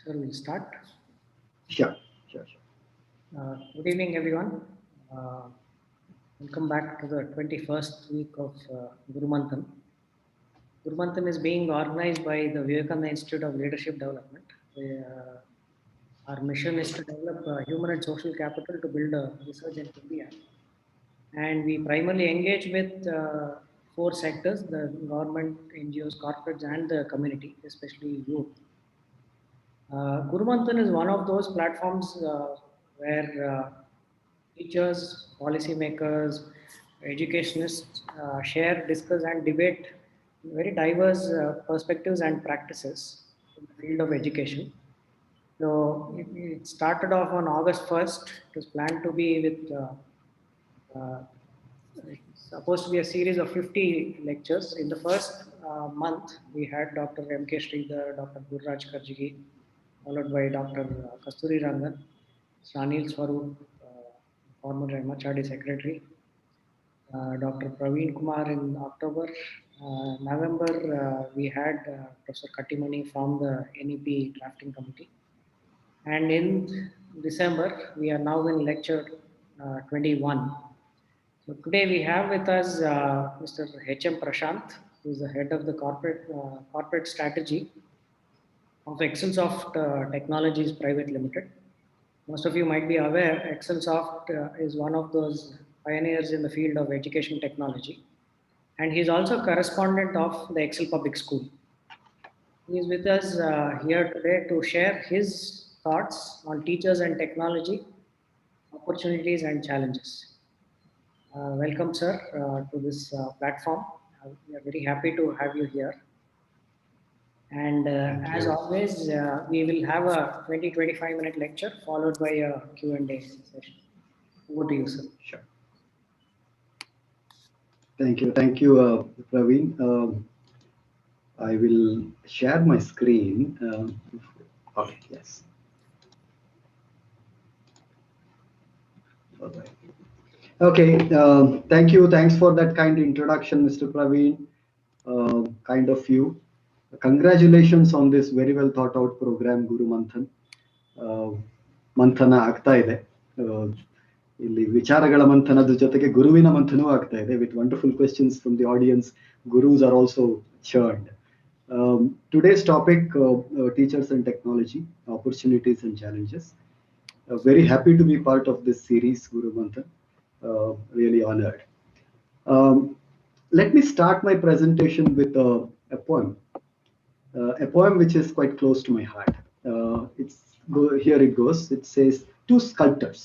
Sir, we'll start. Sure. Good evening, everyone. Welcome back to the 21st week of Guru Manthan. Guru Manthan is being organized by the Vivekananda Institute of Leadership Development. Our mission is to develop human and social capital to build a resurgent India. And we primarily engage with four sectors: the government, NGOs, corporates, and the community, especially youth. Guru Manthan is one of those platforms where teachers, policymakers, educationists share, discuss, and debate very diverse perspectives and practices in the field of education. So it started off on August 1st. It was planned to be with supposed to be a series of 50 lectures. In the first month, we had Dr. M.K. Sridhar, Dr. Gurraj Karjigi, followed by Dr. Kasturi Rangan, Sanil Swaroop, former MHRD secretary, Dr. Praveen Kumar in October. November, we had Professor Kattimani from the NEP drafting committee. And in December, we are now in lecture 21. So today we have with us Mr. H.M. Prashant, who is the head of the corporate strategy of Excelsoft Technologies Private Limited. Most of you might be aware, Excelsoft is one of those pioneers in the field of education technology, and he is also correspondent of the Excel Public School. He is with us here today to share his thoughts on teachers and technology, opportunities and challenges. Welcome, sir, to this platform. We are very happy to have you here. And as always, we will have a 20-25 minute lecture followed by a Q&A session. Over to you, sir. Sure. Thank you, Praveen. I will share my screen. Okay, yes. Okay, thank you. Thanks for that kind introduction, Mr. Praveen. Kind of you. Congratulations on this very well thought out program, Guru Manthan. ಮಂಥನ ಆಗ್ತಾ ಇದೆ ಇಲ್ಲಿ ವಿಚಾರಗಳ ಮಂಥನದ ಜೊತೆಗೆ ಗುರುವಿನ ಮಂಥನೂ ಆಗ್ತಾ ಇದೆ with wonderful questions from the audience. Gurus are also churned. Today's topic, teachers and technology, opportunities and challenges. Very happy to be part of this series, Guru Manthan. Really honored. Let me start my presentation with a poem which is quite close to my heart. Here it goes. It says, two sculptors.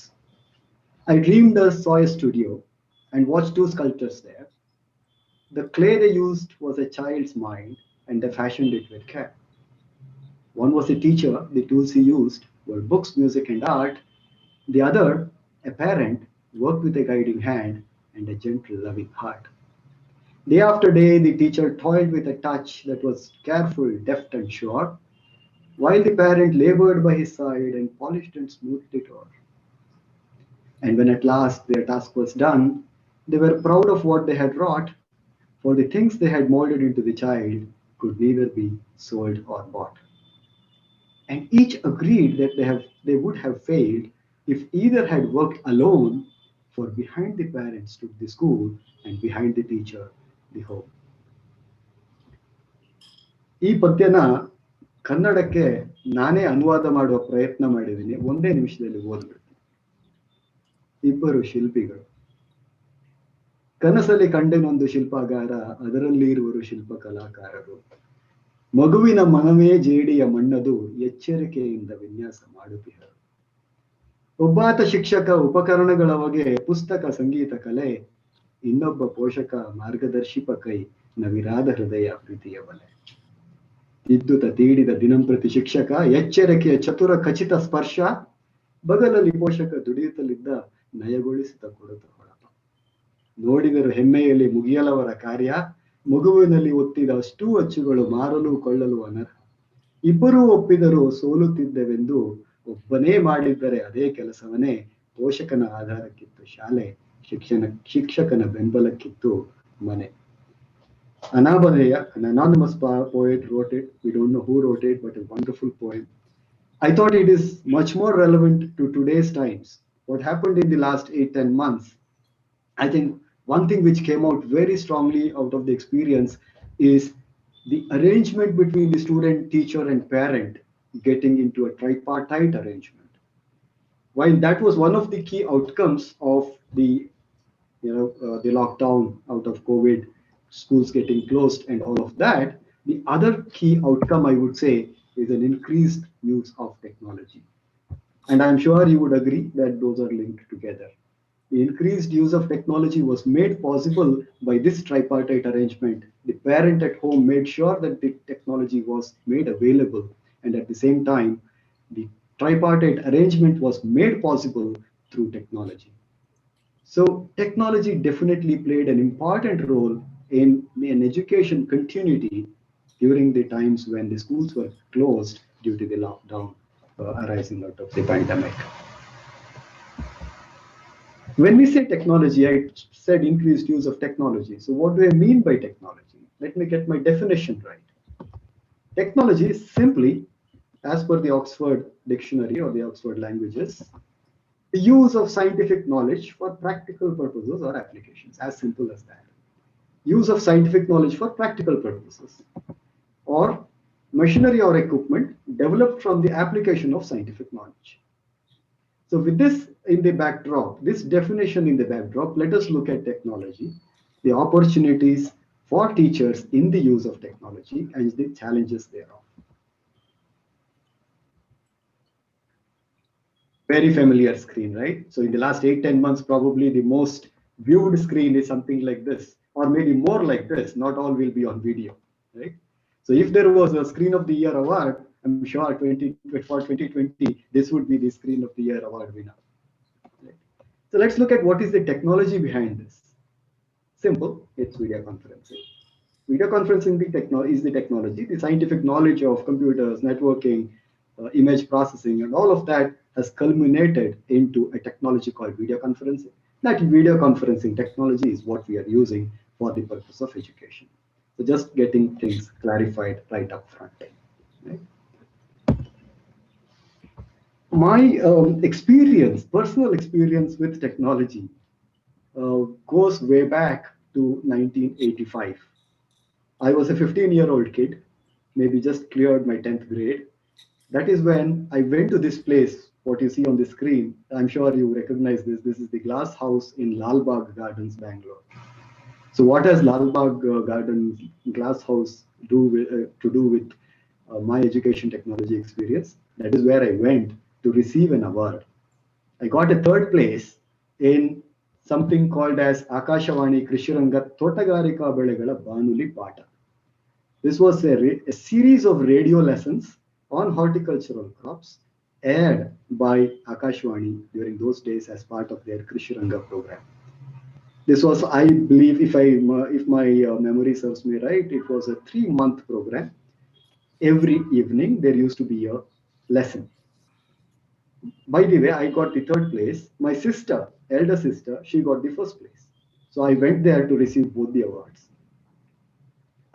I dreamed saw a studio and watched two sculptors there. The clay they used was a child's mind and they fashioned it with care. One was a teacher. The tools he used were books, music and art. The other, a parent, worked with a guiding hand and a gentle, loving heart. Day after day, the teacher toiled with a touch that was careful, deft and sure, while the parent labored by his side and polished and smoothed it o'er. And when at last their task was done, they were proud of what they had wrought, for the things they had molded into the child could neither be sold or bought. And each agreed that they would have failed if either had worked alone, for behind the parent stood the school and behind the teacher the home. ಈ ಪದ್ಯನ ಕನ್ನಡಕ್ಕೆ ನಾನೇ ಅನುವಾದ ಮಾಡುವ ಪ್ರಯತ್ನ ಮಾಡಿದ್ದೀನಿ. ಒಂದೇ ನಿಮಿಷದಲ್ಲಿ ಓದ್ಬಿಡ್ತೀನಿ. ಇಬ್ಬರು ಶಿಲ್ಪಿಗಳು. ಕನಸಲ್ಲಿ ಕಂಡೆನೊಂದು ಶಿಲ್ಪಾಗಾರ, ಅದರಲ್ಲಿ ಇರುವರು ಶಿಲ್ಪ ಕಲಾಕಾರರು. ಮಗುವಿನ ಮನವೇ ಜೇಡಿಯ ಮಣ್ಣದು, ಎಚ್ಚರಿಕೆಯಿಂದ ವಿನ್ಯಾಸ ಮಾಡುತ್ತಿದ್ದರು. ಒಬ್ಬಾತ ಶಿಕ್ಷಕ ಉಪಕರಣಗಳ ಹೊಗೆ, ಪುಸ್ತಕ ಸಂಗೀತ ಕಲೆ, ಇನ್ನೊಬ್ಬ ಪೋಷಕ ಮಾರ್ಗದರ್ಶಿಪ ಕೈ, ನವಿರಾದ ಹೃದಯ ಪ್ರೀತಿಯ ಬಲೆ. ವಿದ್ಯುತ ತೀಡಿದ ದಿನಂಪ್ರತಿ ಶಿಕ್ಷಕ, ಎಚ್ಚರಿಕೆಯ ಚತುರ ಖಚಿತ ಸ್ಪರ್ಶ, ಬಗಲಲ್ಲಿ ಪೋಷಕ ದುಡಿಯುತ್ತಲಿದ್ದ ನಯಗೊಳಿಸಿದ ಕೊಡುತ್ತ ಹೊಳಪ. ನೋಡಿದರು ಹೆಮ್ಮೆಯಲ್ಲಿ ಮುಗಿಯಲವರ ಕಾರ್ಯ, ಮಗುವಿನಲ್ಲಿ ಒತ್ತಿದ ಅಷ್ಟೂ ಅಚ್ಚುಗಳು ಮಾರಲು ಕೊಳ್ಳಲು ಅನರ್ಹ. ಇಬ್ಬರೂ ಒಪ್ಪಿದರು ಸೋಲುತ್ತಿದ್ದೆವೆಂದು, ಒಬ್ಬನೇ ಮಾಡಿದ್ದರೆ ಅದೇ ಕೆಲಸವನ್ನೇ. ಪೋಷಕನ ಆಧಾರಕ್ಕಿತ್ತು ಶಾಲೆ, ಶಿಕ್ಷಕನ ಬೆಂಬಲಕ್ಕಿತ್ತು ಮನೆ. Anabhadaya, an anonymous poet wrote it. We don't know who wrote it, but a wonderful poem. I thought it is much more relevant to today's times. What happened in the last 8-10 months, I think one thing which came out very strongly out of the experience is the arrangement between the student, teacher, and parent getting into a tripartite arrangement. While that was one of the key outcomes of the lockdown out of COVID, schools getting closed, and all of that, the other key outcome I would say is an increased use of technology. And I'm sure you would agree that those are linked together. The increased use of technology was made possible by this tripartite arrangement. The parent at home made sure that the technology was made available, and at the same time, the tripartite arrangement was made possible through technology. So, technology definitely played an important role in an education continuity during the times when the schools were closed due to the lockdown arising out of the pandemic. When we say technology, I said increased use of technology. So, what do I mean by technology? Let me get my definition right. Technology is simply, as per the Oxford Dictionary or the Oxford Languages, the use of scientific knowledge for practical purposes or applications, as simple as that. Use of scientific knowledge for practical purposes, or machinery or equipment developed from the application of scientific knowledge. So with this in the backdrop, this definition in the backdrop, let us look at technology, the opportunities for teachers in the use of technology and the challenges thereof. Very familiar screen, right? So in the last 8-10 months, probably the most viewed screen is something like this, or maybe more like this. Not all will be on video, right? So if there was a Screen of the Year award, I'm sure for 2020, this would be the Screen of the Year award winner. Right? So let's look at what is the technology behind this. Simple, it's video conferencing. Video conferencing is the technology, the scientific knowledge of computers, networking, image processing, and all of that has culminated into a technology called video conferencing. That video conferencing technology is what we are using for the purpose of education. So just getting things clarified right up front. Right? My personal experience with technology goes way back to 1985. I was a 15-year-old kid, maybe just cleared my 10th grade. That is when I went to this place, what you see on the screen. I'm sure you recognize this. This is the Glass House in Lal Bagh Gardens, Bangalore. So what does Lal Bagh Gardens Glass House to do with my education technology experience? That is where I went to receive an award. I got a third place in something called as Akashawani Krishiranga Totagarika Belegala Banuli Pata. This was a series of radio lessons on horticultural crops aired by Akashwani during those days as part of their Krishiranga program. This was, I believe, if my memory serves me right, it was a 3-month program. Every evening there used to be a lesson. By the way, I got the third place. My sister, elder sister, she got the first place. So I went there to receive both the awards.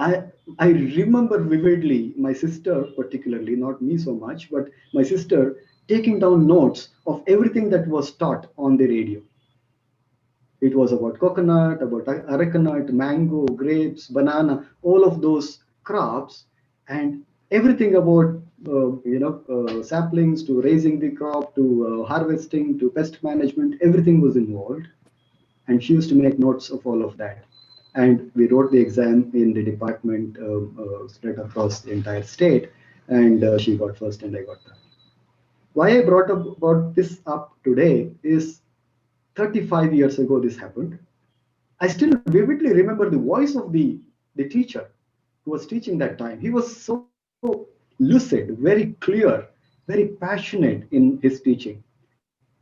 I, I remember vividly my sister, particularly, not me so much, but my sister taking down notes of everything that was taught on the radio. It was about coconut, about arecanut, mango, grapes, banana, all of those crops, and everything about saplings to raising the crop to harvesting to pest management. Everything was involved, and she used to make notes of all of that. And we wrote the exam in the department spread across the entire state, and she got first and I got third. Why I brought up about this up today is 35 years ago this happened. I still vividly remember the voice of the teacher who was teaching that time. He was so lucid, very clear, very passionate in his teaching.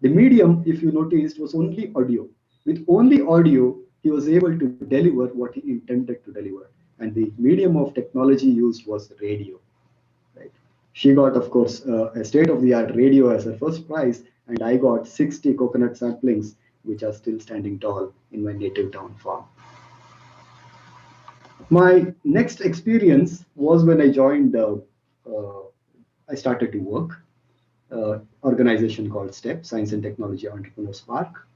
The medium, if you noticed, was only audio. With only audio, he was able to deliver what he intended to deliver. And the medium of technology used was radio. Right? She got, of course, a state-of-the-art radio as her first prize, and I got 60 coconut saplings, which are still standing tall in my native town farm. My next experience was when I joined, I started to work. organization called STEP, Science and Technology Entrepreneurs Park.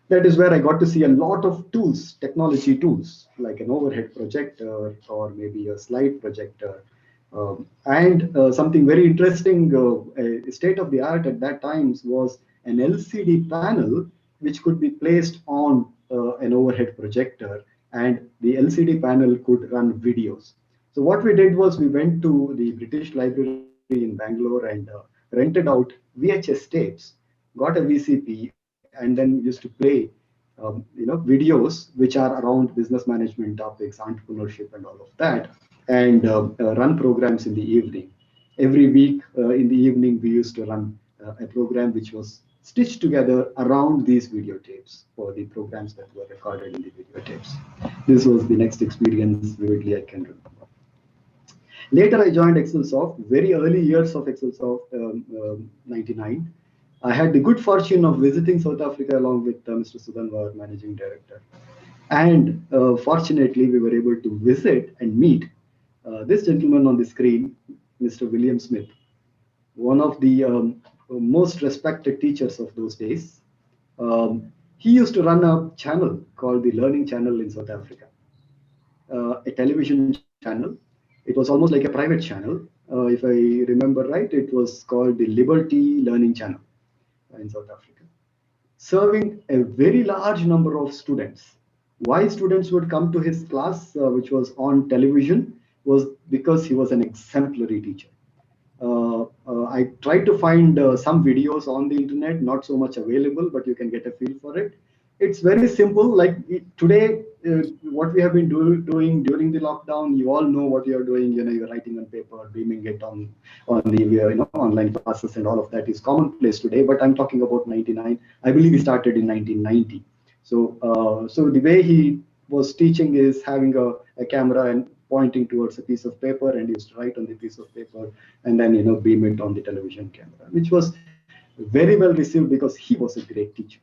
That is where I got to see a lot of tools, technology tools, like an overhead projector or maybe a slide projector. And something very interesting, state of the art at that times was an LCD panel which could be placed on an overhead projector, and the LCD panel could run videos. So what we did was we went to the British Library in Bangalore and rented out VHS tapes, got a VCP, and then used to play videos which are around business management topics, entrepreneurship, and all of that, and run programs in the evening. Every week in the evening, we used to run a program which was stitched together around these videotapes for the programs that were recorded in the videotapes. This was the next experience vividly I can remember. Later, I joined Excelsoft, very early years of Excelsoft, 99. I had the good fortune of visiting South Africa along with Mr. Sudanwar, managing director. And fortunately, we were able to visit and meet this gentleman on the screen, Mr. William Smith, one of the most respected teachers of those days. He used to run a channel called the Learning Channel in South Africa, a television channel. It was almost like a private channel. If I remember right, it was called the Liberty Learning Channel in South Africa, serving a very large number of students. Why students would come to his class, which was on television, was because he was an exemplary teacher. I tried to find some videos on the internet, not so much available, but you can get a feel for it. It's very simple. Like today, what we have been doing during the lockdown, you all know what you're doing. You're writing on paper, beaming it on the online classes, and all of that is commonplace today. But I'm talking about 99. I believe he started in 1990. So the way he was teaching is having a camera and pointing towards a piece of paper, and he used to write on the piece of paper and then beam it on the television camera, which was very well received because he was a great teacher.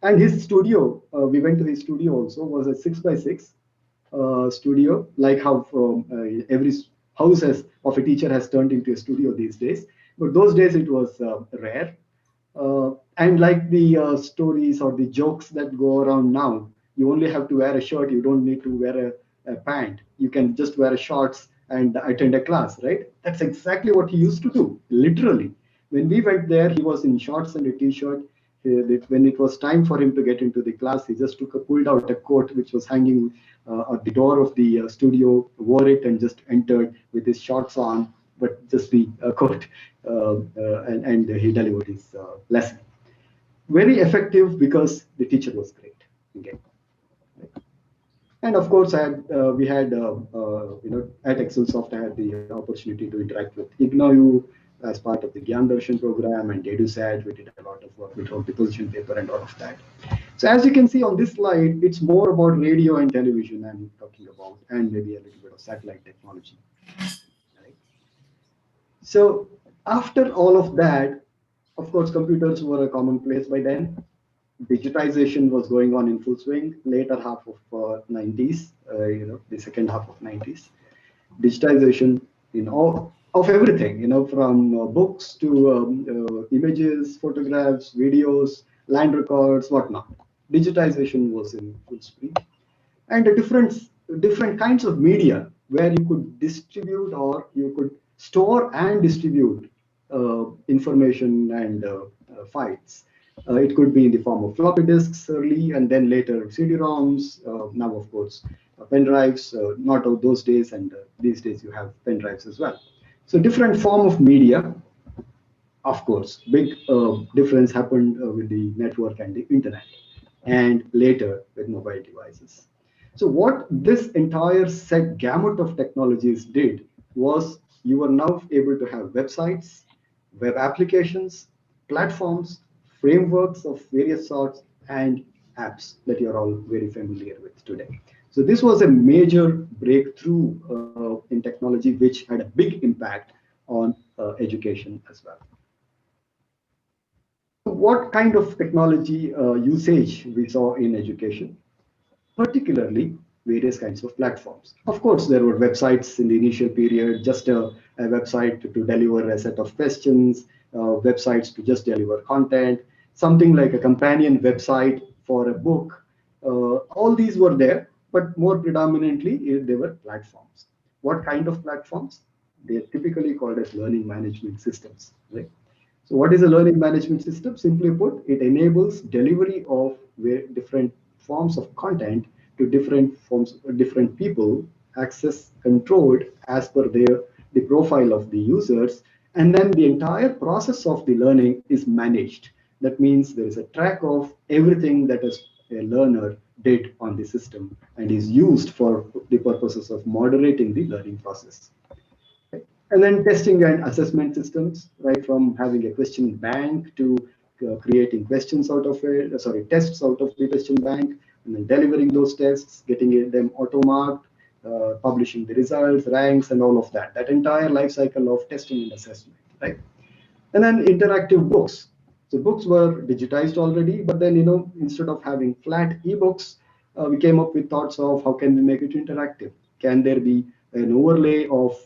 And his studio, we went to his studio also, was a 6x6 studio, like how every house of a teacher has turned into a studio these days. But those days it was rare. And like the stories or the jokes that go around now, you only have to wear a shirt. You don't need to wear a pant. You can just wear a shorts and attend a class, right? That's exactly what he used to do, literally. When we went there, he was in shorts and a t-shirt. When it was time for him to get into the class, he just pulled out a coat which was hanging at the door of the studio, wore it, and just entered with his shorts on, but just the coat, and he delivered his lesson. Very effective because the teacher was great. Okay. And of course, we had at Excelsoft, I had the opportunity to interact with IGNOU as part of the Gyan Darshan program, and EduSat. We did a lot of work. We wrote the position paper and all of that. So as you can see on this slide, it's more about radio and television I'm talking about, and maybe a little bit of satellite technology. Right? So after all of that, of course, computers were a commonplace by then. Digitization was going on in full swing. Later half of 90s, the second half of 90s. Digitization in all of everything, from books to images, photographs, videos, land records, whatnot. Digitization was in full speed, and different kinds of media where you could distribute or you could store and distribute information and files. It could be in the form of floppy disks early, and then later CD-ROMs. Now, of course, pen drives. Not of those days, and these days you have pen drives as well. So different form of media. Of course, big difference happened with the network and the internet, and later with mobile devices. So what this entire set gamut of technologies did was you were now able to have websites, web applications, platforms, frameworks of various sorts, and apps that you're all very familiar with today. So this was a major breakthrough in technology, which had a big impact on education as well. What kind of technology usage we saw in education? Particularly various kinds of platforms. Of course, there were websites in the initial period, just a website to deliver a set of questions, websites to just deliver content, something like a companion website for a book. All these were there, but more predominantly they were platforms. What kind of platforms? They're typically called as learning management systems, right? So what is a learning management system? Simply put, it enables delivery of different forms of content to different people, access controlled as per the profile of the users, and then the entire process of the learning is managed. That means there is a track of everything that a learner did on the system and is used for the purposes of moderating the learning process. And then testing and assessment systems, right from having a question bank to creating questions out of it, tests out of the question bank, and then delivering those tests, getting them auto-marked, publishing the results, ranks, and all of that. That entire life cycle of testing and assessment, right? And then interactive books. So books were digitized already, but then, instead of having flat ebooks, we came up with thoughts of how can we make it interactive? Can there be an overlay of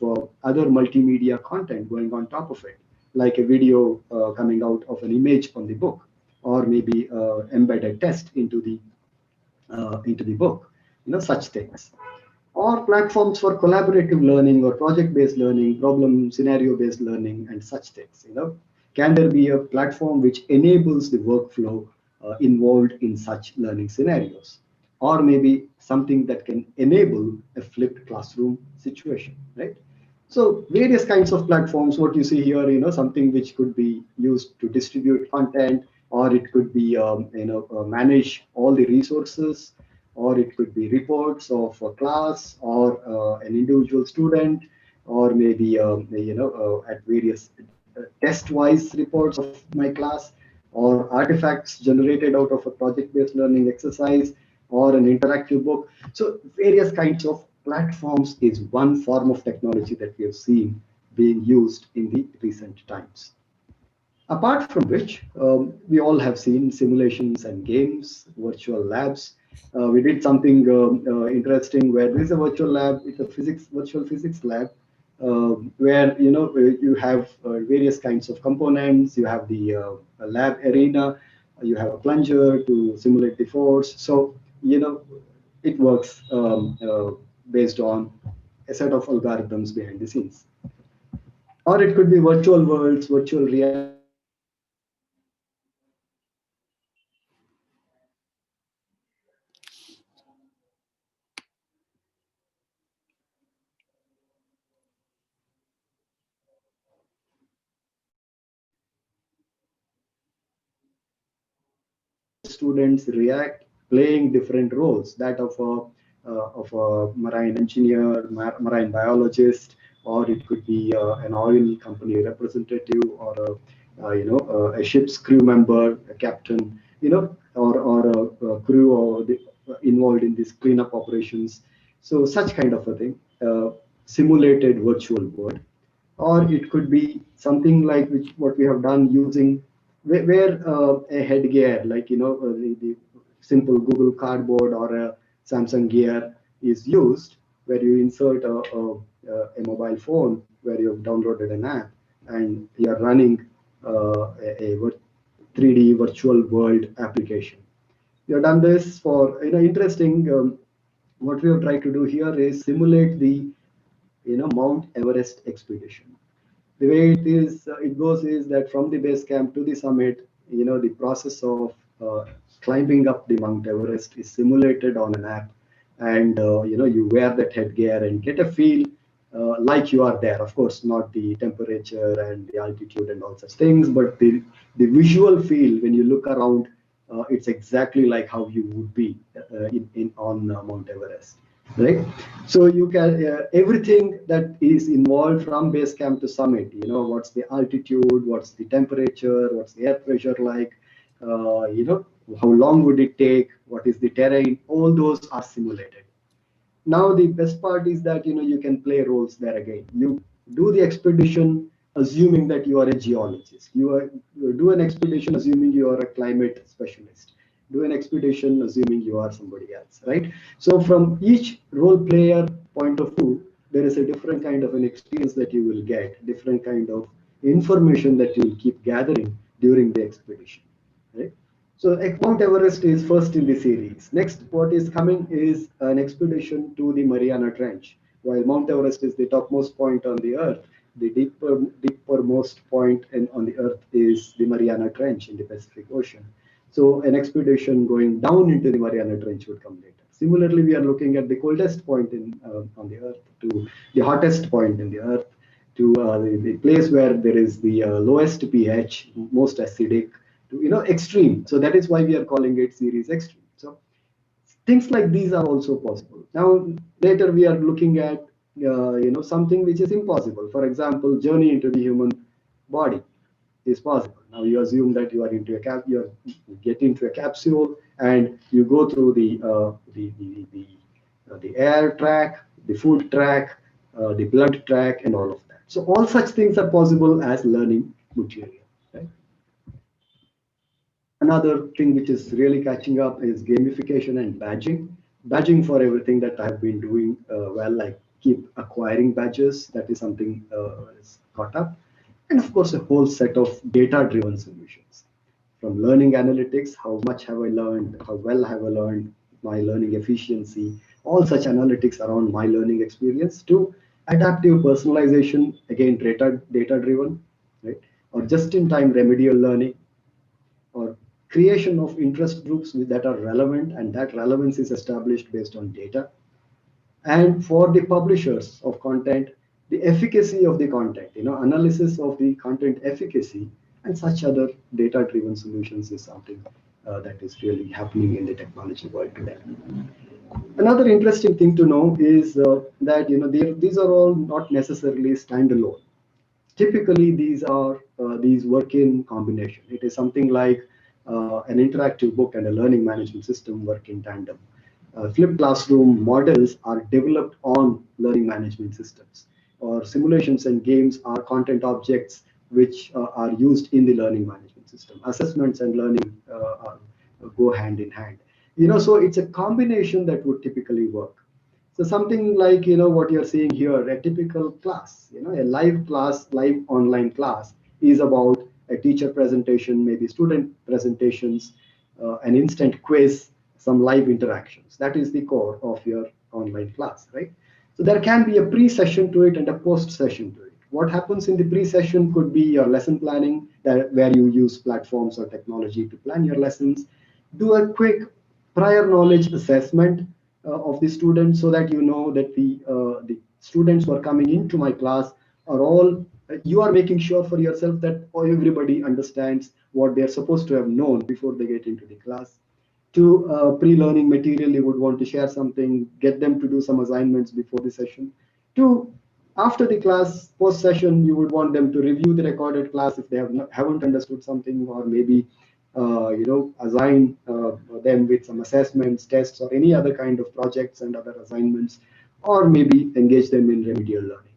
other multimedia content going on top of it, like a video coming out of an image on the book, or maybe embedded text into the book, such things, or platforms for collaborative learning or project-based learning, problem scenario-based learning, and such things. Can there be a platform which enables the workflow involved in such learning scenarios, or maybe something that can enable a flipped classroom situation, right? So various kinds of platforms. What you see here, something which could be used to distribute content, or it could be manage all the resources, or it could be reports of a class or an individual student, or maybe at various test-wise reports of my class, or artifacts generated out of a project-based learning exercise, or an interactive book. So various kinds of platforms is one form of technology that we have seen being used in the recent times. Apart from which, we all have seen simulations and games, virtual labs. We did something interesting where there is a virtual lab. It's a virtual physics lab, where you have various kinds of components. You have the lab arena. You have a plunger to simulate the force. So it works based on a set of algorithms behind the scenes. Or it could be virtual worlds, virtual reality. Students react playing different roles, that of a marine engineer, marine biologist, or it could be an oil company representative, or a ship's crew member, a captain, or a crew or involved in these cleanup operations. So such kind of a thing, simulated virtual world. Or it could be something like what we have done using where a headgear, like the simple Google Cardboard or a Samsung Gear is used, where you insert a mobile phone where you have downloaded an app and you are running a 3D virtual world application. We have done this for interesting. What we have tried to do here is simulate the Mount Everest expedition. The way it goes is that from the base camp to the summit, the process of climbing up the Mount Everest is simulated on an app, and you wear that headgear and get a feel like you are there. Of course, not the temperature and the altitude and all such things, but the visual feel when you look around, it's exactly like how you would be on Mount Everest, right? So you can everything that is involved from base camp to summit. What's the altitude, what's the temperature, what's the air pressure like, how long would it take, what is the terrain, all those are simulated. Now the best part is that you can play roles there again. You do the expedition assuming that you are a geologist. You do an expedition assuming you are a climate specialist. Do an expedition assuming you are somebody else, right? So from each role player point of view, there is a different kind of an experience that you will get, different kind of information that you will keep gathering during the expedition, right? So Mount Everest is first in the series. Next, what is coming is an expedition to the Mariana Trench. While Mount Everest is the topmost point on the Earth, the deepermost point on the Earth is the Mariana Trench in the Pacific Ocean. So an expedition going down into the Mariana Trench would come later. Similarly, we are looking at the coldest point on the Earth to the hottest point in the Earth to the place where there is the lowest pH, most acidic, to extreme. So that is why we are calling it series extreme. So things like these are also possible. Now later we are looking at something which is impossible. For example, journey into the human body is possible. Now you assume that you are into a you get into a capsule and you go through the air track, the food track, the blood track, and all of that. So all such things are possible as learning material. Right? Another thing which is really catching up is gamification and badging. Badging for everything that I've been doing well, I keep acquiring badges. That is something is caught up. And of course, a whole set of data-driven solutions. From learning analytics, how much have I learned, how well have I learned, my learning efficiency, all such analytics around my learning experience, to adaptive personalization, again, data-driven, right? Or just-in-time remedial learning, or creation of interest groups that are relevant, and that relevance is established based on data. And for the publishers of content, the efficacy of the content, analysis of the content efficacy, and such other data-driven solutions is something that is really happening in the technology world today. Another interesting thing to know is that these are all not necessarily standalone. Typically, these work in combination. It is something like an interactive book and a learning management system work in tandem. Flipped classroom models are developed on learning management systems, or simulations and games are content objects which are used in the learning management system. Assessments and learning go hand in hand. So it's a combination that would typically work. So something like what you're seeing here, a typical class, a live class, live online class is about a teacher presentation, maybe student presentations, an instant quiz, some live interactions. That is the core of your online class, right? So there can be a pre-session to it and a post-session to it. What happens in the pre-session could be your lesson planning, where you use platforms or technology to plan your lessons. Do a quick prior knowledge assessment of the students, so that you know that the students who are coming into my class are all, you are making sure for yourself that everybody understands what they're supposed to have known before they get into the class. To pre-learning material, you would want to share something, get them to do some assignments before the session. To after the class, post session, you would want them to review the recorded class if they haven't understood something, or maybe assign them with some assessments, tests, or any other kind of projects and other assignments, or maybe engage them in remedial learning.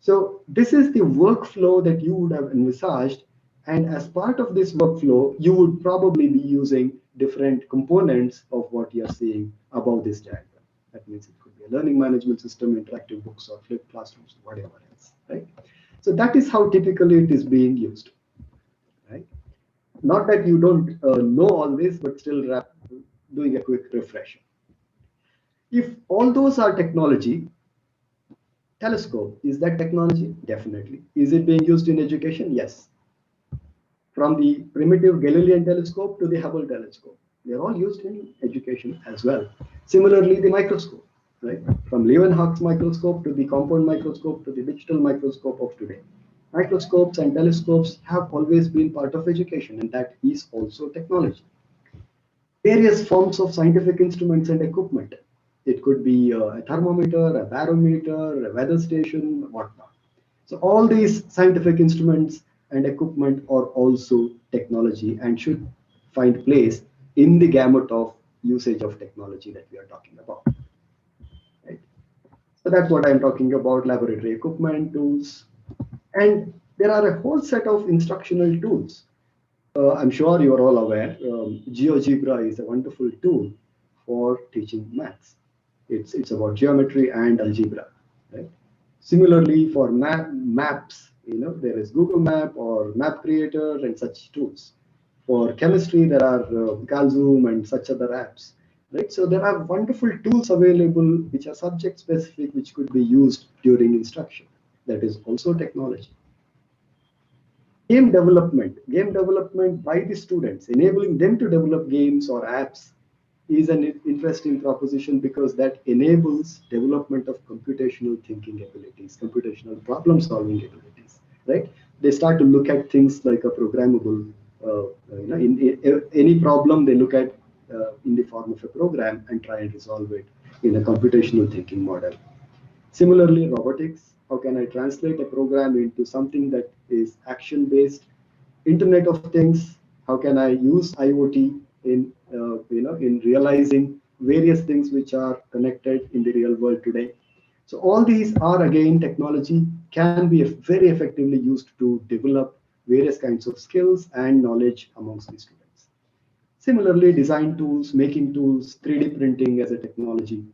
So this is the workflow that you would have envisaged. And as part of this workflow, you would probably be using different components of what you're seeing above this diagram. That means it could be a learning management system, interactive books, or flipped classrooms, whatever else, right? So that is how typically it is being used, right? Not that you don't know all this, but still doing a quick refresher. If all those are technology, telescope, is that technology? Definitely. Is it being used in education? Yes. From the primitive Galilean telescope to the Hubble telescope, they are all used in education as well. Similarly, the microscope, right? From Leeuwenhoek's microscope to the compound microscope to the digital microscope of today. Microscopes and telescopes have always been part of education, and that is also technology. Various forms of scientific instruments and equipment. It could be a thermometer, a barometer, a weather station, whatnot. So all these scientific instruments and equipment are also technology and should find place in the gamut of usage of technology that we are talking about. Right? So that's what I'm talking about: laboratory equipment, tools, and there are a whole set of instructional tools. I'm sure you're all aware, GeoGebra is a wonderful tool for teaching maths. It's about geometry and algebra. Right? Similarly, for maps, there is Google Map or Map Creator and such tools. For chemistry, there are Galzoom and such other apps, right? So there are wonderful tools available which are subject specific, which could be used during instruction. That is also technology. Game development by the students, enabling them to develop games or apps is an interesting proposition because that enables development of computational thinking abilities, computational problem solving abilities, right? They start to look at things like a programmable, in any problem they look at in the form of a program and try and resolve it in a computational thinking model. Similarly, robotics, how can I translate a program into something that is action-based? Internet of Things, how can I use IoT in realizing various things which are connected in the real world today? So all these are again technology can be very effectively used to develop various kinds of skills and knowledge amongst the students. Similarly, design tools, making tools, 3D printing as a technology,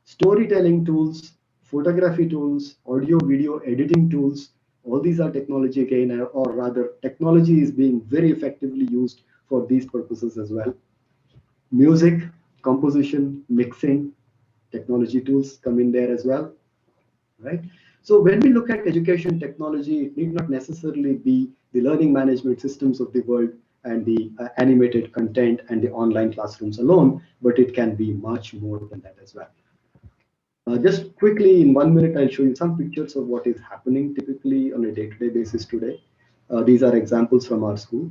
storytelling tools, photography tools, audio, video editing tools, all these are technology again, or rather technology is being very effectively used for these purposes as well. Music, composition, mixing, technology tools come in there as well, right? So when we look at education technology, it need not necessarily be the learning management systems of the world and the animated content and the online classrooms alone, but it can be much more than that as well. Just quickly, in 1 minute, I'll show you some pictures of what is happening typically on a day-to-day basis today. These are examples from our school.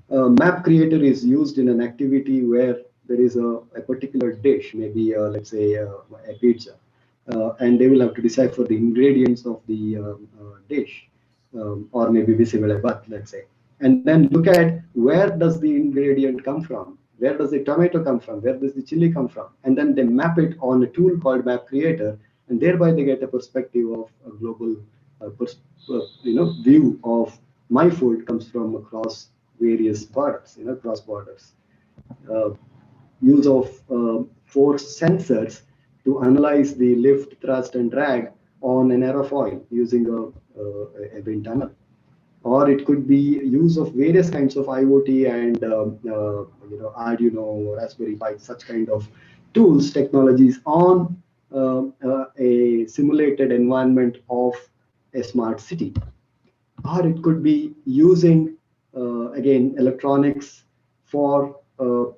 Map Creator is used in an activity where there is a particular dish, maybe let's say a pizza, and they will have to decipher the ingredients of the dish, or maybe bisibelebath, let's say, and then look at where does the ingredient come from, where does the tomato come from, where does the chili come from, and then they map it on a tool called Map Creator, and thereby they get a perspective of a global view of my food comes from across various borders, cross borders. Uh, Use of force sensors to analyze the lift, thrust, and drag on an aerofoil using a wind tunnel. Or it could be use of various kinds of IoT and Arduino, Raspberry Pi, such kind of tools, technologies on a simulated environment of a smart city. Or it could be using again electronics for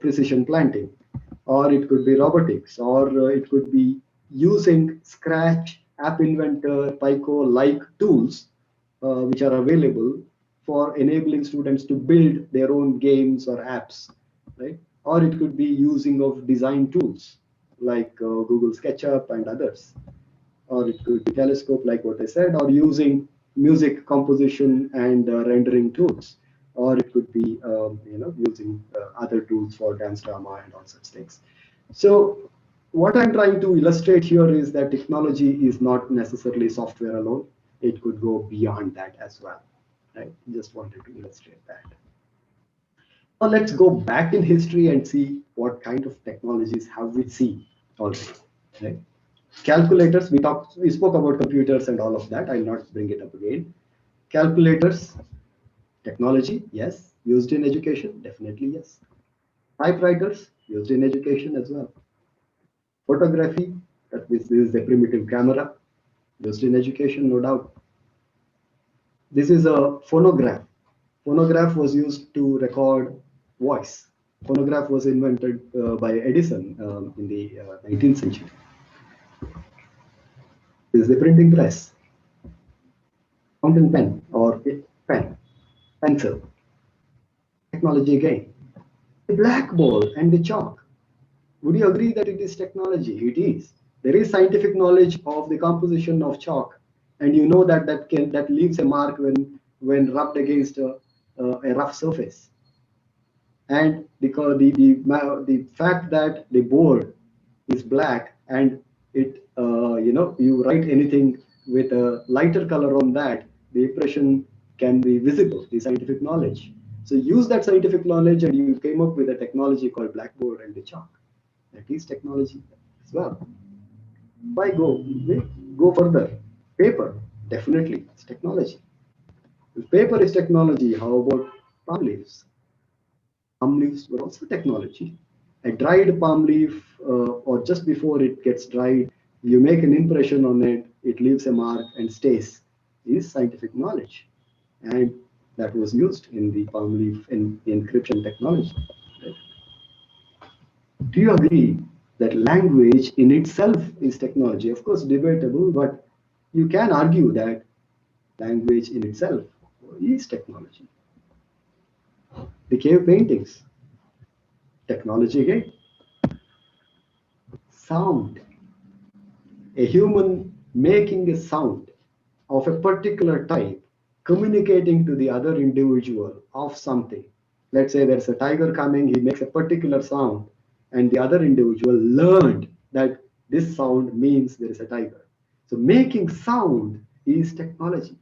precision planting, or it could be robotics, or it could be using Scratch, App Inventor, Pico like tools which are available for enabling students to build their own games or apps, right? Or it could be using of design tools like Google SketchUp and others, or it could be Telescope, like what I said, or using music composition and rendering tools, or it could be using other tools for dance drama and all such things. So what I'm trying to illustrate here is that technology is not necessarily software alone. It could go beyond that as well, right? Just wanted to illustrate that. Now let's go back in history and see what kind of technologies have we seen already, right? Calculators, we spoke about computers and all of that. I'll not bring it up again. Calculators, technology, yes. Used in education, definitely yes. Typewriters, used in education as well. Photography, that this is the primitive camera, used in education, no doubt. This is a phonograph. Phonograph was used to record voice. Phonograph was invented by Edison in the 19th century. This is the printing press. Fountain pen or pen, pencil. Technology again. The blackboard and the chalk. Would you agree that it is technology? It is. There is scientific knowledge of the composition of chalk, and you know that leaves a mark when rubbed against a rough surface. And because the fact that the board is black and it you write anything with a lighter color on that, the impression can be visible, the scientific knowledge. So use that scientific knowledge and you came up with a technology called blackboard and the chalk. That is technology as well. Why go further? Paper, definitely, it's technology. If paper is technology, how about palm leaves? Palm leaves were also technology. A dried palm leaf, or just before it gets dried, you make an impression on it, it leaves a mark and stays, is scientific knowledge. And that was used in the palm leaf in encryption technology. Right? Do you agree that language in itself is technology? Of course, debatable, but you can argue that language in itself is technology. The cave paintings, technology again. Sound, a human making a sound of a particular type, communicating to the other individual of something. Let's say there's a tiger coming, he makes a particular sound, and the other individual learned that this sound means there is a tiger. So making sound is technology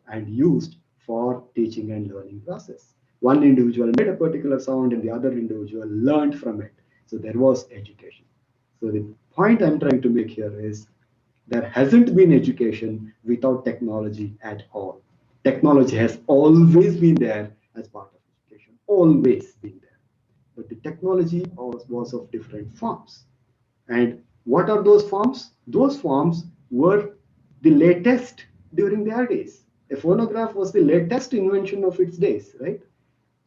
and used for teaching and learning process. One individual made a particular sound and the other individual learned from it. So there was education. So the point I'm trying to make here is there hasn't been education without technology at all. Technology has always been there as part of education, always been there. But the technology was of different forms. And what are those forms? Those forms were the latest during their days. A phonograph was the latest invention of its days, right?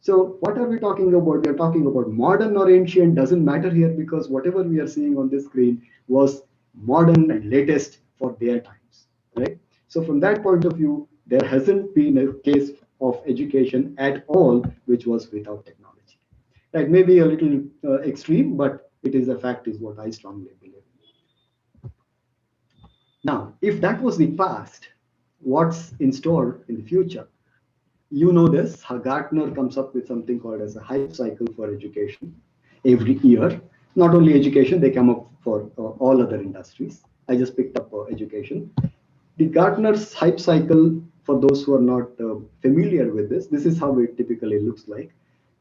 So what are we talking about? We are talking about modern or ancient, doesn't matter here because whatever we are seeing on this screen was modern and latest for their times, right? So from that point of view, there hasn't been a case of education at all which was without technology. Right? Maybe a little extreme, but it is a fact, is what I strongly believe. Now, if that was the past, what's in store in the future? You know this, Gartner comes up with something called as a hype cycle for education every year. Not only education, they come up for all other industries. I just picked up education. The Gartner's hype cycle, for those who are not familiar with this is how it typically looks like.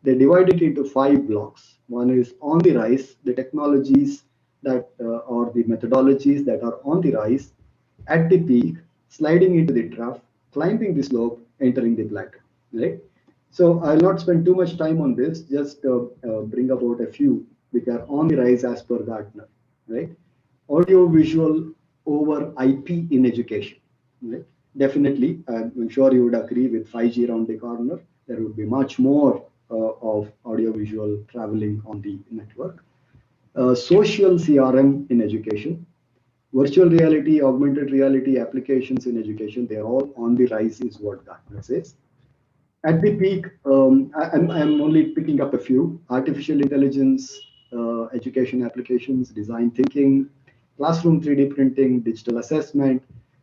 They divide it into 5 blocks. One is on the rise, the technologies that or the methodologies that are on the rise, at the peak, sliding into the trough, climbing the slope, entering the plateau. Right. So I'll not spend too much time on this. Just bring about a few which are on the rise as per Gartner. Right. Audio visual over IP in education. Right? Definitely, I'm sure you would agree with 5G around the corner. There would be much more of audio-visual traveling on the network. Social CRM in education, virtual reality, augmented reality applications in education, they're all on the rise, is what Gartner says. At the peak, I'm only picking up a few: artificial intelligence, education applications, design thinking, classroom 3D printing, digital assessment,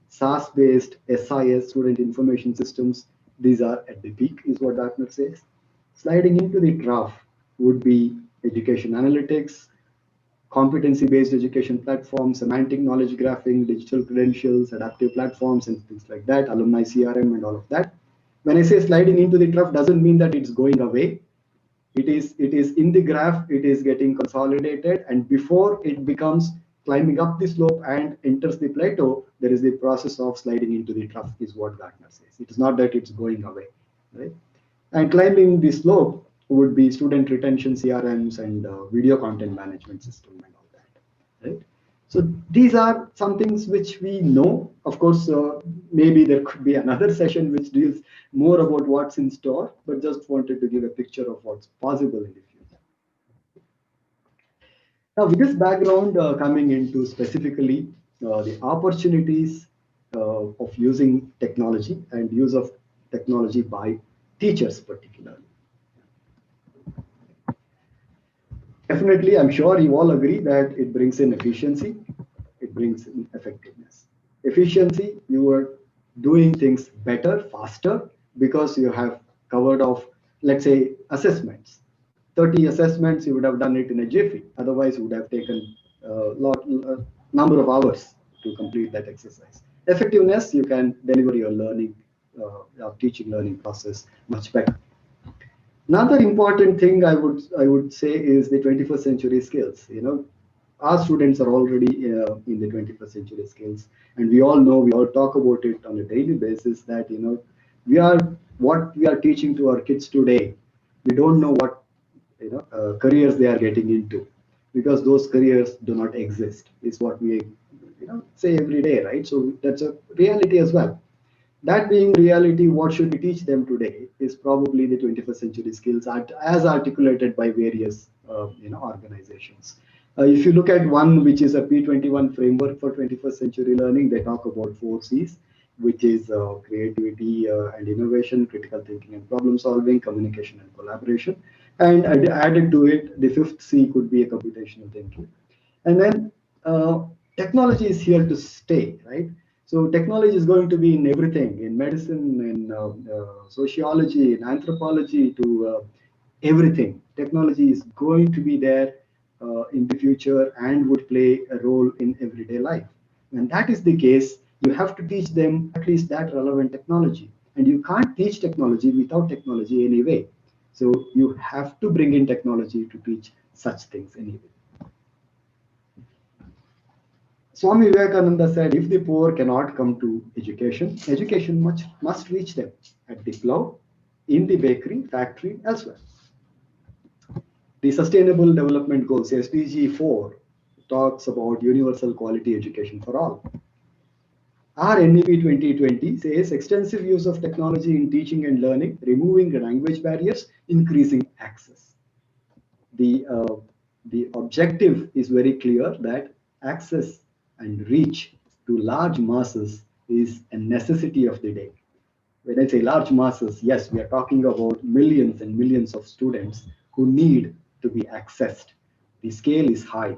SaaS-based SIS, student information systems. These are at the peak, is what Gartner says. Sliding into the trough would be education analytics, competency-based education platforms, semantic knowledge graphing, digital credentials, adaptive platforms, and things like that, alumni CRM and all of that. When I say sliding into the trough, doesn't mean that it's going away. It is in the graph, it is getting consolidated, and before it becomes climbing up the slope and enters the plateau, there is the process of sliding into the trough, is what Gartner says. It is not that it's going away, right? And climbing the slope would be student retention CRMs and video content management system and all that, right? So these are some things which we know. Of course, maybe there could be another session which deals more about what's in store, but just wanted to give a picture of what's possible in the future. Now, with this background coming into specifically the opportunities of using technology and use of technology by teachers particularly. Definitely, I'm sure you all agree that it brings in efficiency, it brings in effectiveness. Efficiency, you are doing things better, faster, because you have covered off, let's say, assessments. 30 assessments, you would have done it in a jiffy. Otherwise, you would have taken number of hours to complete that exercise. Effectiveness, you can deliver your learning, your teaching learning process much better. Another important thing I would say is the 21st century skills. Our students are already in the 21st century skills, and we all know, we all talk about it on a daily basis, that What we are teaching to our kids today, we don't know what careers they are getting into, because those careers do not exist, is what we say every day, right? So that's a reality as well. That being reality, what should we teach them today is probably the 21st century skills as articulated by various organizations. If you look at one which is a P21 framework for 21st century learning, they talk about 4 C's, which is creativity and innovation, critical thinking and problem solving, communication and collaboration. And added to it, the fifth C could be a computational thinking. And then technology is here to stay, right? So technology is going to be in everything, in medicine, in sociology, in anthropology, to everything. Technology is going to be there in the future and would play a role in everyday life. When that is the case, you have to teach them at least that relevant technology. And you can't teach technology without technology anyway. So you have to bring in technology to teach such things anyway. Swami Vivekananda said, if the poor cannot come to education, education must reach them at the plow, in the bakery, factory, elsewhere. The Sustainable Development Goals, SDG 4, talks about universal quality education for all. Our NEP 2020 says extensive use of technology in teaching and learning, removing language barriers, increasing access. The objective is very clear, that access and reach to large masses is a necessity of the day. When I say large masses, yes, we are talking about millions and millions of students who need to be accessed. The scale is high.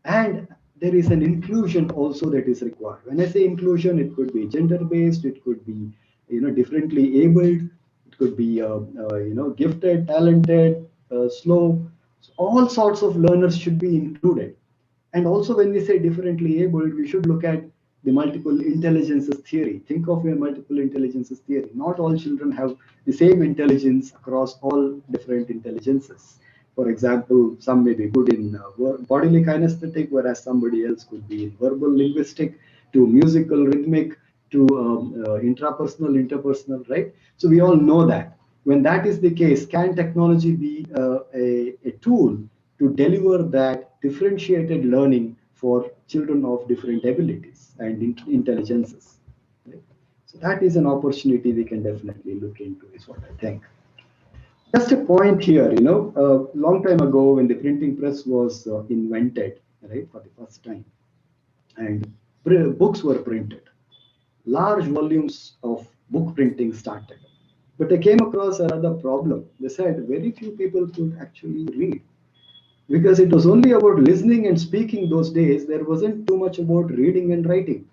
And there is an inclusion also that is required. When I say inclusion, it could be gender-based, it could be differently abled, it could be gifted, talented, slow. So all sorts of learners should be included. And also, when we say differently abled, we should look at the multiple intelligences theory. Think of a multiple intelligences theory. Not all children have the same intelligence across all different intelligences. For example, some may be good in bodily kinesthetic, whereas somebody else could be in verbal linguistic, to musical rhythmic, to intrapersonal, interpersonal, right? So we all know that. When that is the case, can technology be a tool to deliver that differentiated learning for children of different abilities and intelligences? Right? So that is an opportunity we can definitely look into, is what I think. Just a point here, a long time ago when the printing press was invented, right, for the first time, and books were printed, large volumes of book printing started. But they came across another problem. They said very few people could actually read, because it was only about listening and speaking those days. There wasn't too much about reading and writing.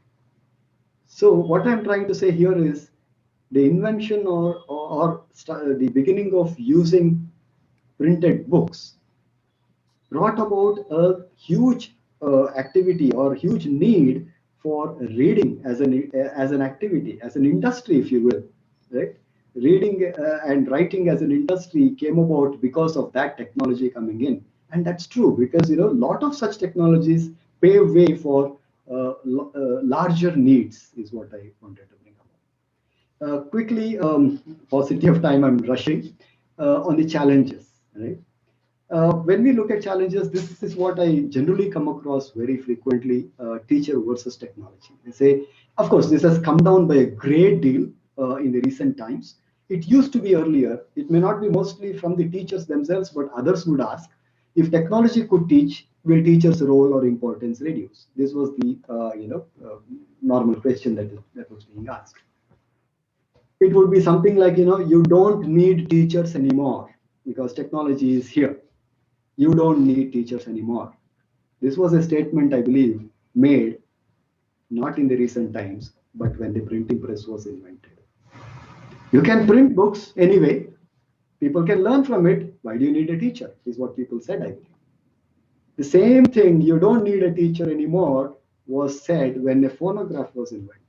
So what I'm trying to say here is the invention or the beginning of using printed books brought about a huge activity or huge need for reading as an activity, as an industry, if you will, right? Reading and writing as an industry came about because of that technology coming in, and that's true, because a lot of such technologies pave way for larger needs, is what I wanted to bring up. Quickly, paucity of time, I'm rushing on the challenges, right? When we look at challenges, this is what I generally come across very frequently, teacher versus technology. They say, of course, this has come down by a great deal in the recent times. It used to be earlier. It may not be mostly from the teachers themselves, but others would ask, if technology could teach, will teachers' role or importance reduce? This was the normal question that was being asked. It would be something like, you don't need teachers anymore because technology is here. You don't need teachers anymore. This was a statement, I believe, made not in the recent times, but when the printing press was invented. You can print books anyway. People can learn from it. Why do you need a teacher? Is what people said, I believe. The same thing, you don't need a teacher anymore, was said when a phonograph was invented.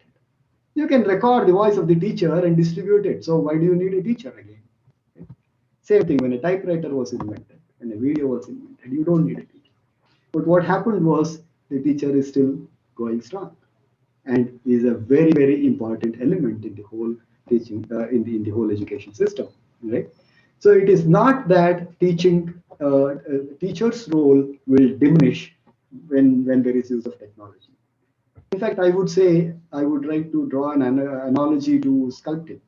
You can record the voice of the teacher and distribute it. So why do you need a teacher again? Same thing when a typewriter was invented, when a video was invented, you don't need a teacher. But what happened was the teacher is still going strong and is a very, very important element in the whole teaching in the whole education system, right? So it is not that teacher's role will diminish when there is use of technology. In fact, I would say I would like to draw an analogy to sculpting.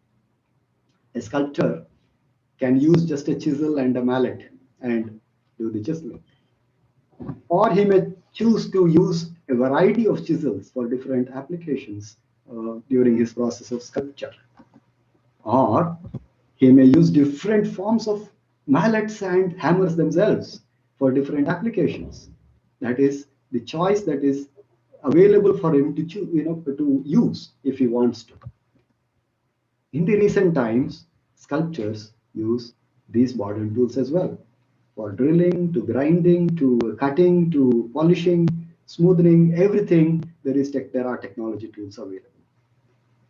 A sculptor can use just a chisel and a mallet and do the chiseling, or he may choose to use a variety of chisels for different applications during his process of sculpture, or he may use different forms of mallets and hammers themselves for different applications. That is the choice that is available for him to choose, to use if he wants to. In the recent times, sculptors use these modern tools as well, for drilling, to grinding, to cutting, to polishing, smoothing, everything. There are technology tools available.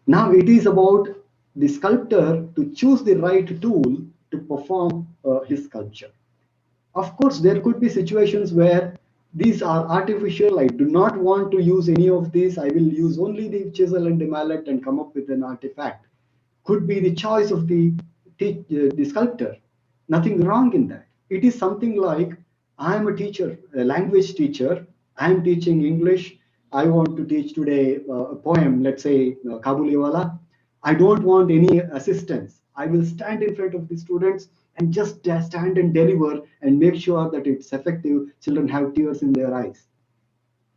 Now it is about the sculptor to choose the right tool to perform his sculpture. Of course, there could be situations where these are artificial. I do not want to use any of these. I will use only the chisel and the mallet and come up with an artifact. Could be the choice of the sculptor. Nothing wrong in that. It is something like, I am a teacher, a language teacher. I am teaching English. I want to teach today a poem, let's say Kabuliwala. I don't want any assistance. I will stand in front of the students and just stand and deliver and make sure that it's effective. Children have tears in their eyes,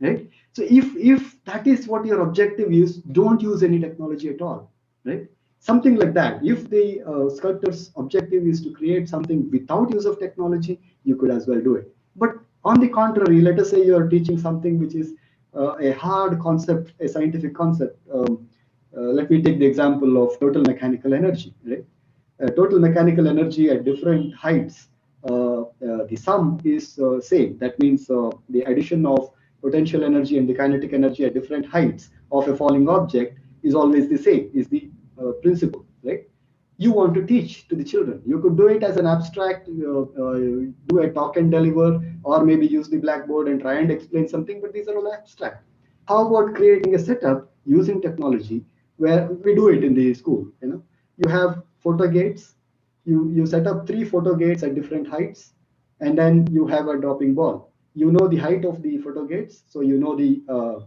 right? So if that is what your objective is, don't use any technology at all, right? Something like that. If the sculptor's objective is to create something without use of technology, you could as well do it. But on the contrary, let us say you are teaching something which is a hard concept, a scientific concept. Let me take the example of total mechanical energy, right? Total mechanical energy at different heights, the sum is same. That means the addition of potential energy and the kinetic energy at different heights of a falling object is always the same, is the principle, right? You want to teach to the children. You could do it as an abstract, do a talk and deliver, or maybe use the blackboard and try and explain something, but these are all abstract. How about creating a setup using technology where we do it in the school? You have photo gates. You set up 3 photo gates at different heights, and then you have a dropping ball. You know the height of the photo gates, so you know the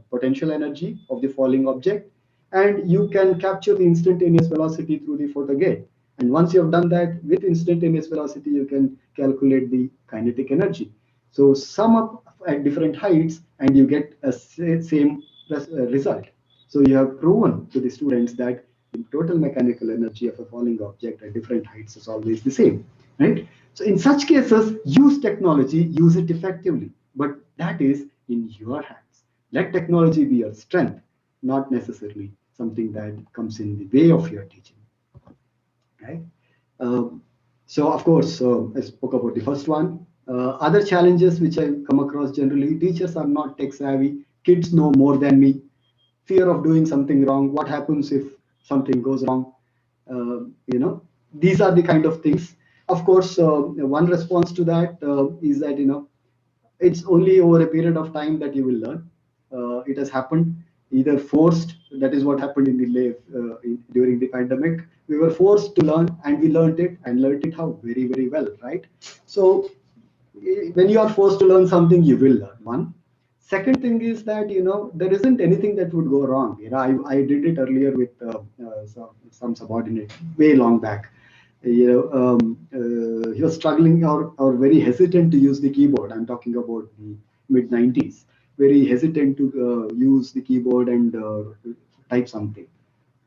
potential energy of the falling object, and you can capture the instantaneous velocity through the photo gate. And once you have done that with instantaneous velocity, you can calculate the kinetic energy. So sum up at different heights and you get a same result. So you have proven to the students that the total mechanical energy of a falling object at different heights is always the same, right? So in such cases, use technology, use it effectively, but that is in your hands. Let technology be your strength, not necessarily something that comes in the way of your teaching, right? So of course, I spoke about the first one. Other challenges which I come across generally, teachers are not tech savvy. Kids know more than me. Fear of doing something wrong. What happens if something goes wrong? These are the kind of things. Of course, one response to that is that it's only over a period of time that you will learn. It has happened either forced. That is what happened in the during the pandemic. We were forced to learn, and we learned it, and learned it how very, very well, right? So when you are forced to learn something, you will learn. One. Second thing is that there isn't anything that would go wrong. I did it earlier with some subordinate way long back. He was struggling or very hesitant to use the keyboard. I'm talking about the mid 90s. Very hesitant to use the keyboard and type something.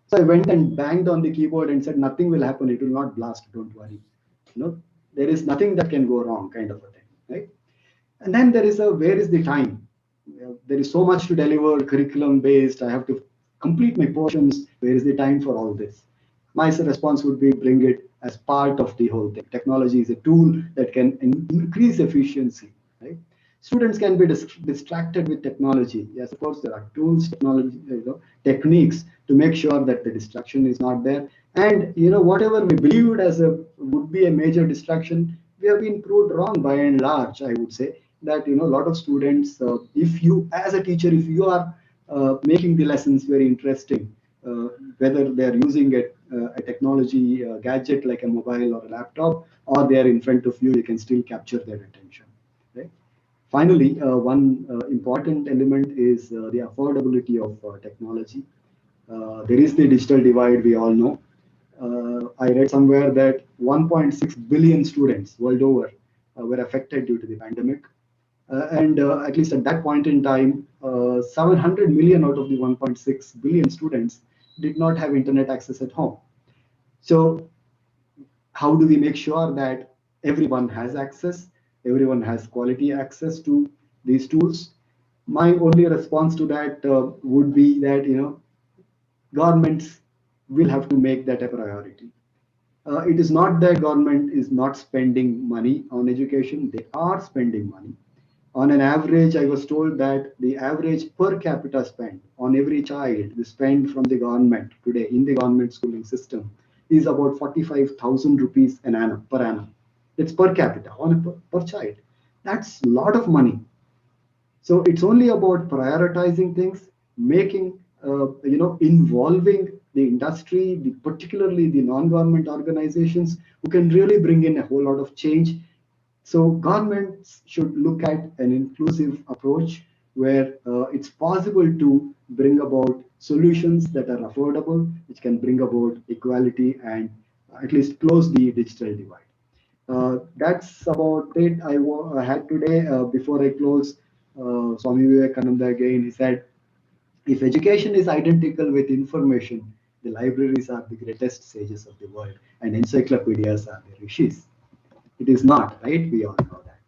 So I went and banged on the keyboard and said, "Nothing will happen. It will not blast. Don't worry. There is nothing that can go wrong," kind of a thing, right? And then there is where is the time? There is so much to deliver, curriculum based. I have to complete my portions. Where is the time for all this? My response would be, bring it as part of the whole thing. Technology is a tool that can increase efficiency, right? Students can be distracted with technology. Yes, of course, there are tools, technology, techniques to make sure that the distraction is not there. And whatever we believed as would be a major distraction, we have been proved wrong by and large. I would say that a lot of students, if you as a teacher, if you are making the lessons very interesting, whether they are using a technology gadget like a mobile or a laptop, or they are in front of you, you can still capture their attention. Right? Finally, one important element is the affordability of technology. There is the digital divide, we all know. I read somewhere that 1.6 billion students world over were affected due to the pandemic. And at least at that point in time, 700 million out of the 1.6 billion students did not have internet access at home. So how do we make sure that everyone has access, everyone has quality access to these tools? My only response to that would be that governments will have to make that a priority. It is not that government is not spending money on education; they are spending money. On an average, I was told that the average per capita spend on every child, the spend from the government today in the government schooling system, is about 45,000 rupees an annum per annum. It's per capita on a per child. That's a lot of money. So it's only about prioritizing things, making, involving the industry, particularly the non-government organizations who can really bring in a whole lot of change. So governments should look at an inclusive approach where it's possible to bring about solutions that are affordable, which can bring about equality and at least close the digital divide. That's about it I had today. Before I close, Swami Vivekananda again, he said, if education is identical with information, the libraries are the greatest sages of the world and encyclopedias are the rishis. It is not, right? We all know that.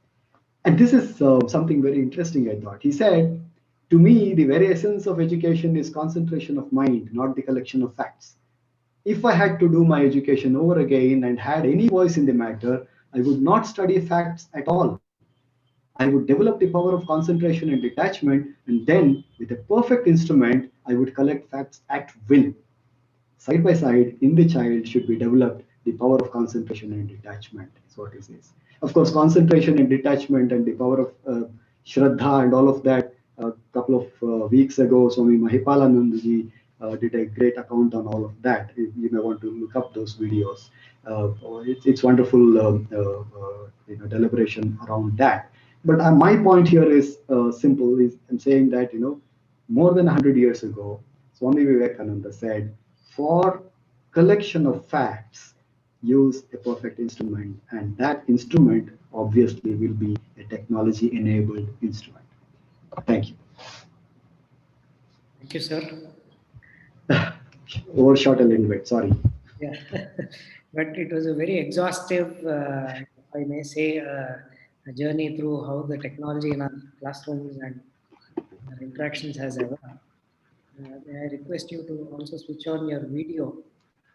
And this is something very interesting, I thought. He said, to me, the very essence of education is concentration of mind, not the collection of facts. If I had to do my education over again and had any voice in the matter, I would not study facts at all. I would develop the power of concentration and detachment, and then, with a perfect instrument, I would collect facts at will. Side by side, in the child should be developed the power of concentration and detachment, is what he says. Of course, concentration and detachment and the power of Shraddha and all of that. A couple of weeks ago, Swami Mahipalanandaji did a great account on all of that. You may want to look up those videos. It's wonderful deliberation around that. But my point here is simple. Is I'm saying that more than 100 years ago, Swami Vivekananda said, for collection of facts, use a perfect instrument, and that instrument obviously will be a technology-enabled instrument. Thank you. Thank you, sir. Overshot a little bit, sorry. Yeah, but it was a very exhaustive, if I may say, a journey through how the technology in our classrooms and our interactions has evolved. May I request you to also switch on your video?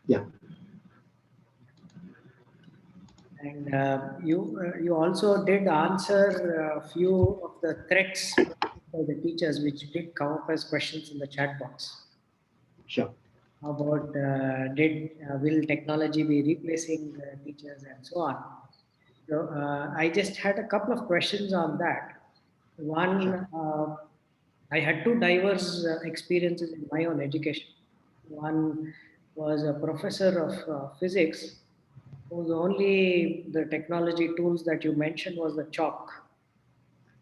Yeah. And you also did answer a few of the threats by the teachers, which did come up as questions in the chat box. Sure. About will technology be replacing the teachers and so on. So I just had a couple of questions on that. One, I had two diverse experiences in my own education. One was a professor of physics, whose only the technology tools that you mentioned was the chalk.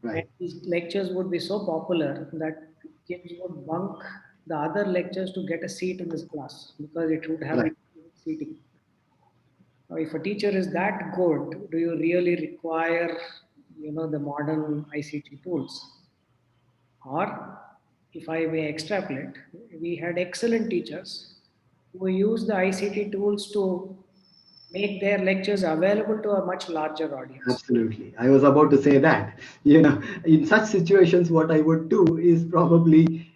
And Right. these lectures would be so popular that kids would bunk the other lectures to get a seat in this class because it would have Right. seating. Now, if a teacher is that good, do you really require, the modern ICT tools? Or, if I may extrapolate, we had excellent teachers who used the ICT tools to make their lectures available to a much larger audience. Absolutely. I was about to say that. In such situations, what I would do is probably,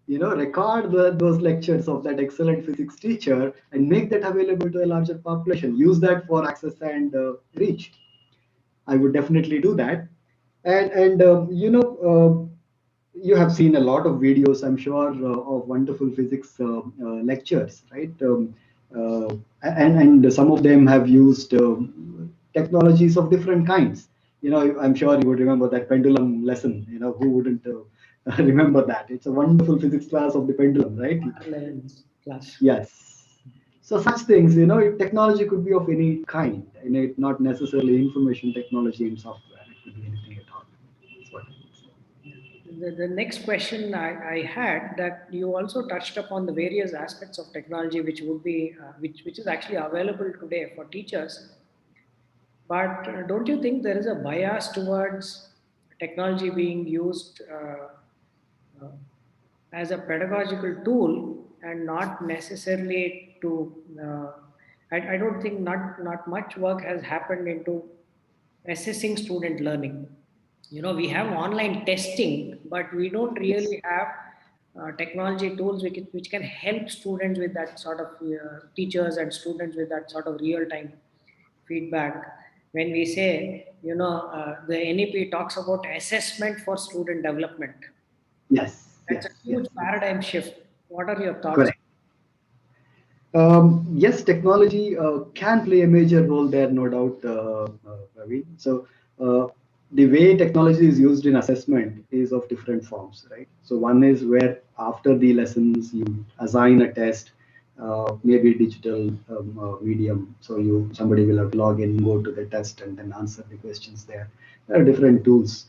record those lectures of that excellent physics teacher and make that available to a larger population. Use that for access and reach. I would definitely do that. And you have seen a lot of videos, I'm sure, of wonderful physics lectures, right? And some of them have used technologies of different kinds. I'm sure you would remember that pendulum lesson. Who wouldn't remember that? It's a wonderful physics class of the pendulum, right? class. Yes. So such things, technology could be of any kind, and it not necessarily information technology and software. It could be anything at all. That's what I would say. The next question I had, that you also touched upon the various aspects of technology which would be which is actually available today for teachers. But don't you think there is a bias towards technology being used uh, as a pedagogical tool and not necessarily to? I don't think not much work has happened into assessing student learning. We have online testing, but we don't Yes. really have technology tools which can help students with that sort of teachers and students with that sort of real time feedback. When we say, the NEP talks about assessment for student development, Yes. that's a Yes. huge Yes. paradigm shift. What are your thoughts? Correct. Yes, technology can play a major role there, no doubt, Ravi. So, the way technology is used in assessment is of different forms, right? So, one is where after the lessons you assign a test, maybe digital medium. So, somebody will have to log in, go to the test, and then answer the questions there. There are different tools.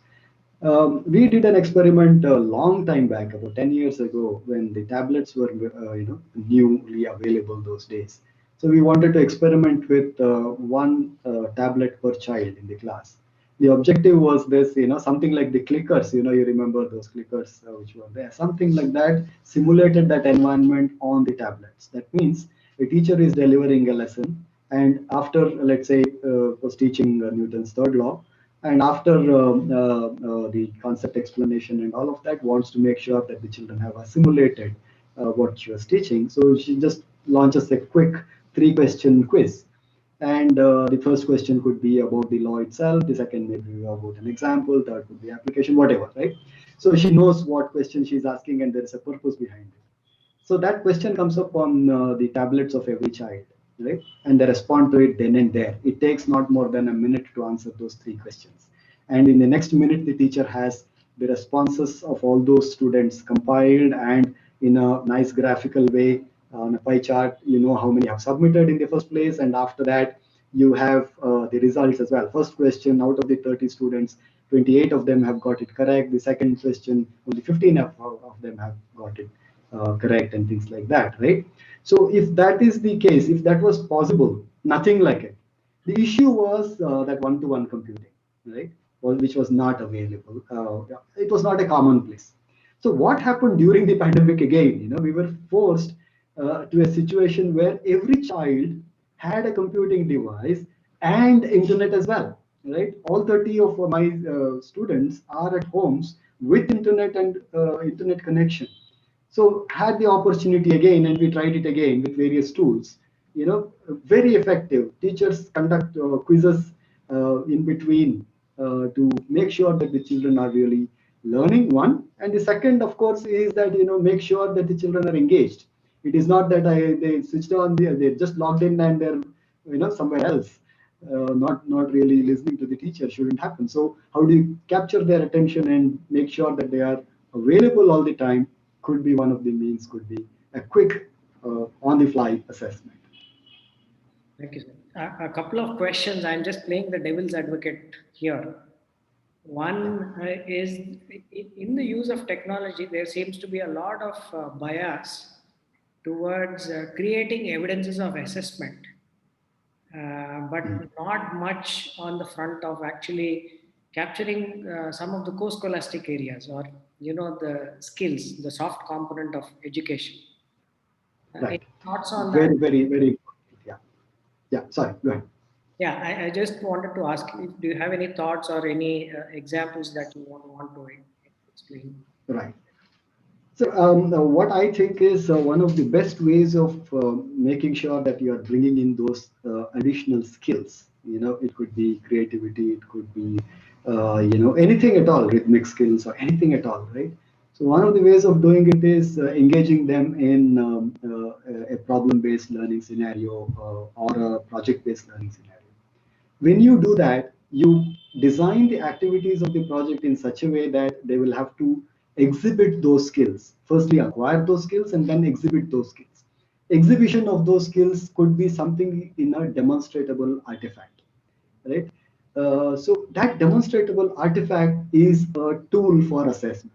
We did an experiment a long time back, about 10 years ago, when the tablets were, newly available those days. So we wanted to experiment with one tablet per child in the class. The objective was this, something like the clickers, you remember those clickers which were there, something like that, simulated that environment on the tablets. That means a teacher is delivering a lesson, and after, let's say, was teaching Newton's third law, and after the concept explanation and all of that, wants to make sure that the children have assimilated what she was teaching. So she just launches a quick 3-question quiz. And the first question could be about the law itself, the second maybe about an example, third could be application, whatever, right? So she knows what question she's asking, and there is a purpose behind it. So that question comes up on the tablets of every child, right? And they respond to it then and there. It takes not more than a minute to answer those 3 questions. And in the next minute, the teacher has the responses of all those students compiled and in a nice graphical way on a pie chart. You know how many have submitted in the first place, and after that, you have the results as well. First question, out of the 30 students, 28 of them have got it correct. The second question, only 15 of them have got it correct, and things like that, right? So if that is the case, if that was possible, nothing like it. The issue was that one-to-one computing, right? Which was not available. It was not a commonplace. So what happened during the pandemic again? We were forced to a situation where every child had a computing device and internet as well, right? All 30 of my students are at homes with internet and internet connection. So had the opportunity again, and we tried it again with various tools. Very effective. Teachers conduct quizzes in between to make sure that the children are really learning. One, and the second, of course, is that make sure that the children are engaged. It is not that they switched on, they just logged in and they're somewhere else. Not really listening to the teacher shouldn't happen. So how do you capture their attention and make sure that they are available all the time? Could be one of the means, could be a quick on the fly assessment. Thank you, sir. A couple of questions. I'm just playing the devil's advocate here. Yeah. One is in the use of technology, there seems to be a lot of bias towards creating evidences of assessment, but Mm. not much on the front of actually capturing some of the co-scholastic areas, or the skills, the soft component of education. Any Right. thoughts on that? Very, very, very important. Yeah. Yeah. Sorry. Go ahead. Yeah, I just wanted to ask you, do you have any thoughts or any examples that you want to explain? Right. So, what I think is one of the best ways of making sure that you are bringing in those additional skills. It could be creativity, it could be, anything at all, rhythmic skills or anything at all, right? So, one of the ways of doing it is engaging them in a problem-based learning scenario or a project-based learning scenario. When you do that, you design the activities of the project in such a way that they will have to exhibit those skills. Firstly, acquire those skills and then exhibit those skills. exhibition of those skills could be something in a demonstrable artifact, right? So that demonstrable artifact is a tool for assessment.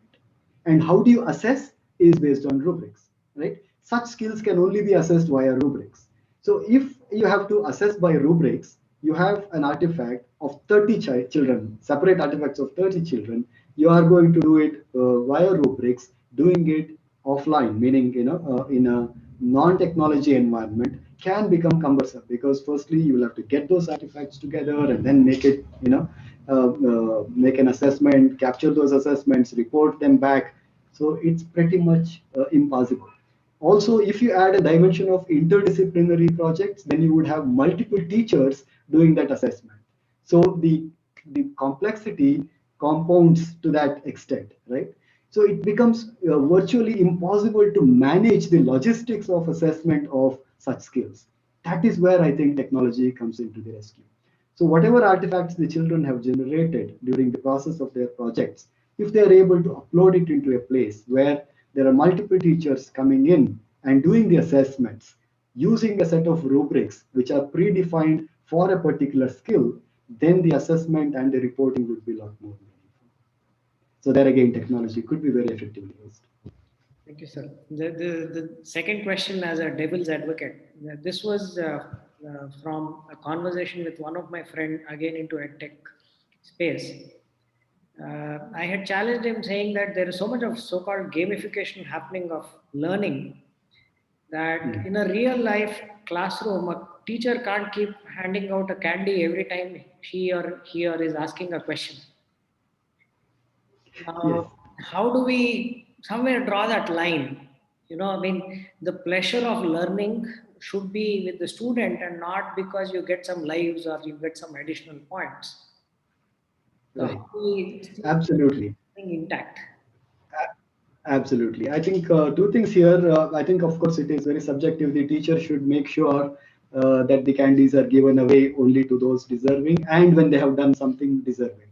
And how do you assess is based on rubrics, right? Such skills can only be assessed via rubrics. So if you have to assess by rubrics, you have an artifact of 30 children, separate artifacts of 30 children. You are going to do it via rubrics, doing it offline, meaning in a non-technology environment can become cumbersome, because firstly you will have to get those artifacts together and then make it, make an assessment, capture those assessments, report them back. So it's pretty much impossible. Also, if you add a dimension of interdisciplinary projects, then you would have multiple teachers doing that assessment. So the complexity compounds to that extent, right? So it becomes virtually impossible to manage the logistics of assessment of such skills. That is where I think technology comes into the rescue. So whatever artifacts the children have generated during the process of their projects, if they are able to upload it into a place where there are multiple teachers coming in and doing the assessments using a set of rubrics which are predefined for a particular skill, then the assessment and the reporting would be a lot more meaningful. So there again, technology could be very effectively used. Thank you, sir. The second question, as a devil's advocate, this was from a conversation with one of my friend, again into edtech space. I had challenged him saying that there is so much of so-called gamification happening of learning that in a real life classroom, a teacher can't keep handing out a candy every time he or is asking a question. Yes, How do we somewhere draw that line? I mean, the pleasure of learning should be with the student and not because you get some lives or you get some additional points. So how right. do we still keep Absolutely. thing intact? Absolutely. I think two things here. I think, of course, it is very subjective. The teacher should make sure that the candies are given away only to those deserving and when they have done something deserving.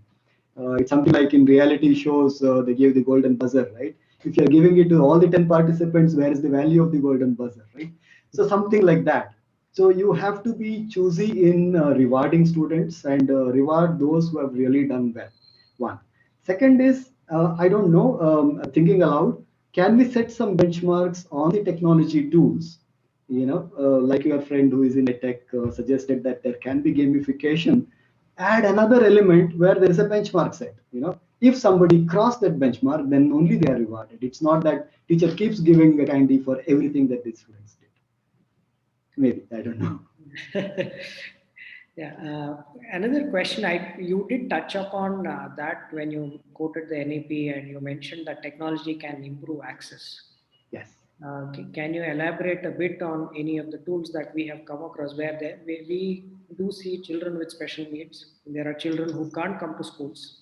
It's something like in reality shows, they give the golden buzzer, right? If you're giving it to all the 10 participants, where is the value of the golden buzzer, right? So something like that. So you have to be choosy in rewarding students and reward those who have really done well. One. Second is, I don't know, thinking aloud, can we set some benchmarks on the technology tools? Like your friend who is in a tech suggested that there can be gamification. Add another element where there is a benchmark set. If somebody crossed that benchmark, then only they are rewarded. It's not that teacher keeps giving a candy for everything that the students did. Maybe, I don't know. Yeah. Another question, you did touch upon that when you quoted the NEP and you mentioned that technology can improve access. Yes. Can you elaborate a bit on any of the tools that we have come across where we do see children with special needs? There are children who can't come to schools,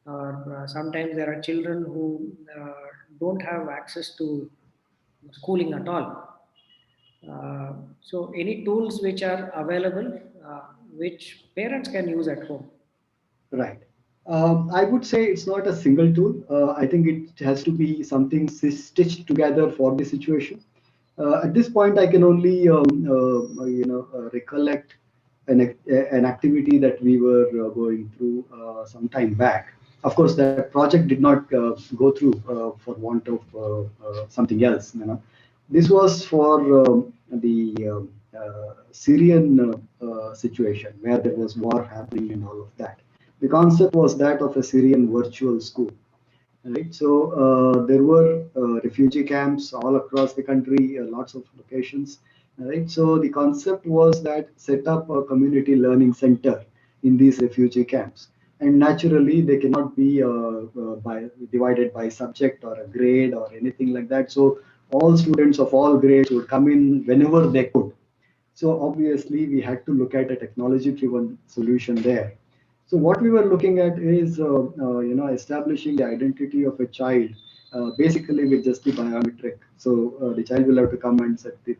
or sometimes there are children who don't have access to schooling at all. So, any tools which are available, which parents can use at home? Right. I would say it's not a single tool. I think it has to be something stitched together for the situation. At this point, I can only recollect an activity that we were going through some time back. Of course, that project did not go through for want of something else. This was for the Syrian situation where there was war happening and all of that. The concept was that of a Syrian virtual school. Right. So there were refugee camps all across the country, lots of locations. Right. So the concept was that set up a community learning center in these refugee camps, and naturally they cannot be divided by subject or a grade or anything like that. So all students of all grades would come in whenever they could. So obviously we had to look at a technology-driven solution there. So what we were looking at is, establishing the identity of a child, basically with just the biometric. So the child will have to come and set the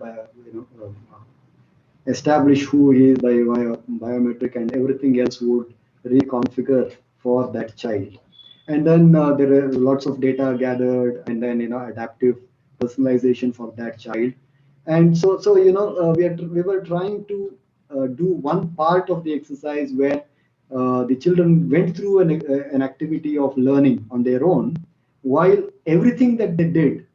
establish who he is by biometric, and everything else would reconfigure for that child. And then there are lots of data gathered, and then adaptive personalization for that child. And so we were trying to do one part of the exercise where the children went through an activity of learning on their own, while everything that they did,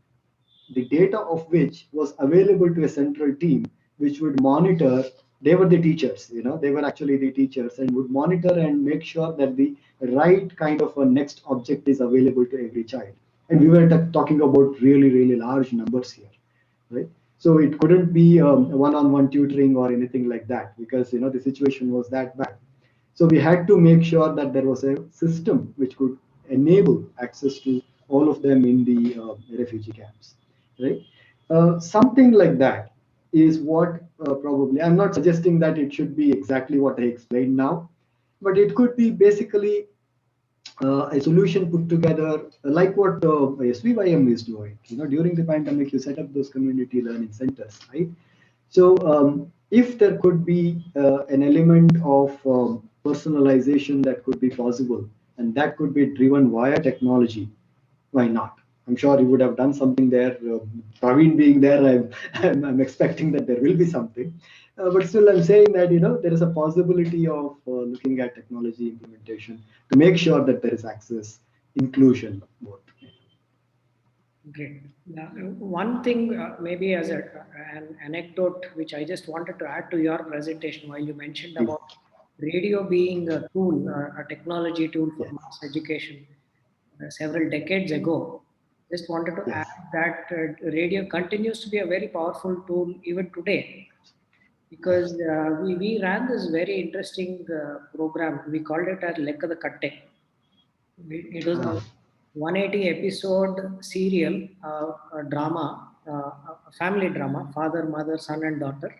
the data of which was available to a central team, which would monitor. They were the teachers, they were actually the teachers, and would monitor and make sure that the right kind of a next object is available to every child. And we were talking about really, really large numbers here, right? So it couldn't be one-on-one tutoring or anything like that, because the situation was that bad. So we had to make sure that there was a system which could enable access to all of them in the refugee camps, right? Something like that is what probably, I'm not suggesting that it should be exactly what I explained now, but it could be basically a solution put together like what SVYM is doing. During the pandemic, you set up those community learning centers, right? So if there could be an element of personalization that could be possible, and that could be driven via technology, why not? I'm sure you would have done something there. Praveen being there, I'm expecting that there will be something. But still, I'm saying that there is a possibility of looking at technology implementation to make sure that there is access, inclusion, both. Great. Now, one thing, maybe as an anecdote, which I just wanted to add to your presentation, while you mentioned Please. about radio being a tool, a technology tool for Yes. mass education several decades ago, just wanted to add Yes. that radio continues to be a very powerful tool even today, because Yes. we ran this very interesting program. We called it as Lekka the Katte. It was a Ah, 180 episode serial, a drama, a family drama, father, mother, son, and daughter,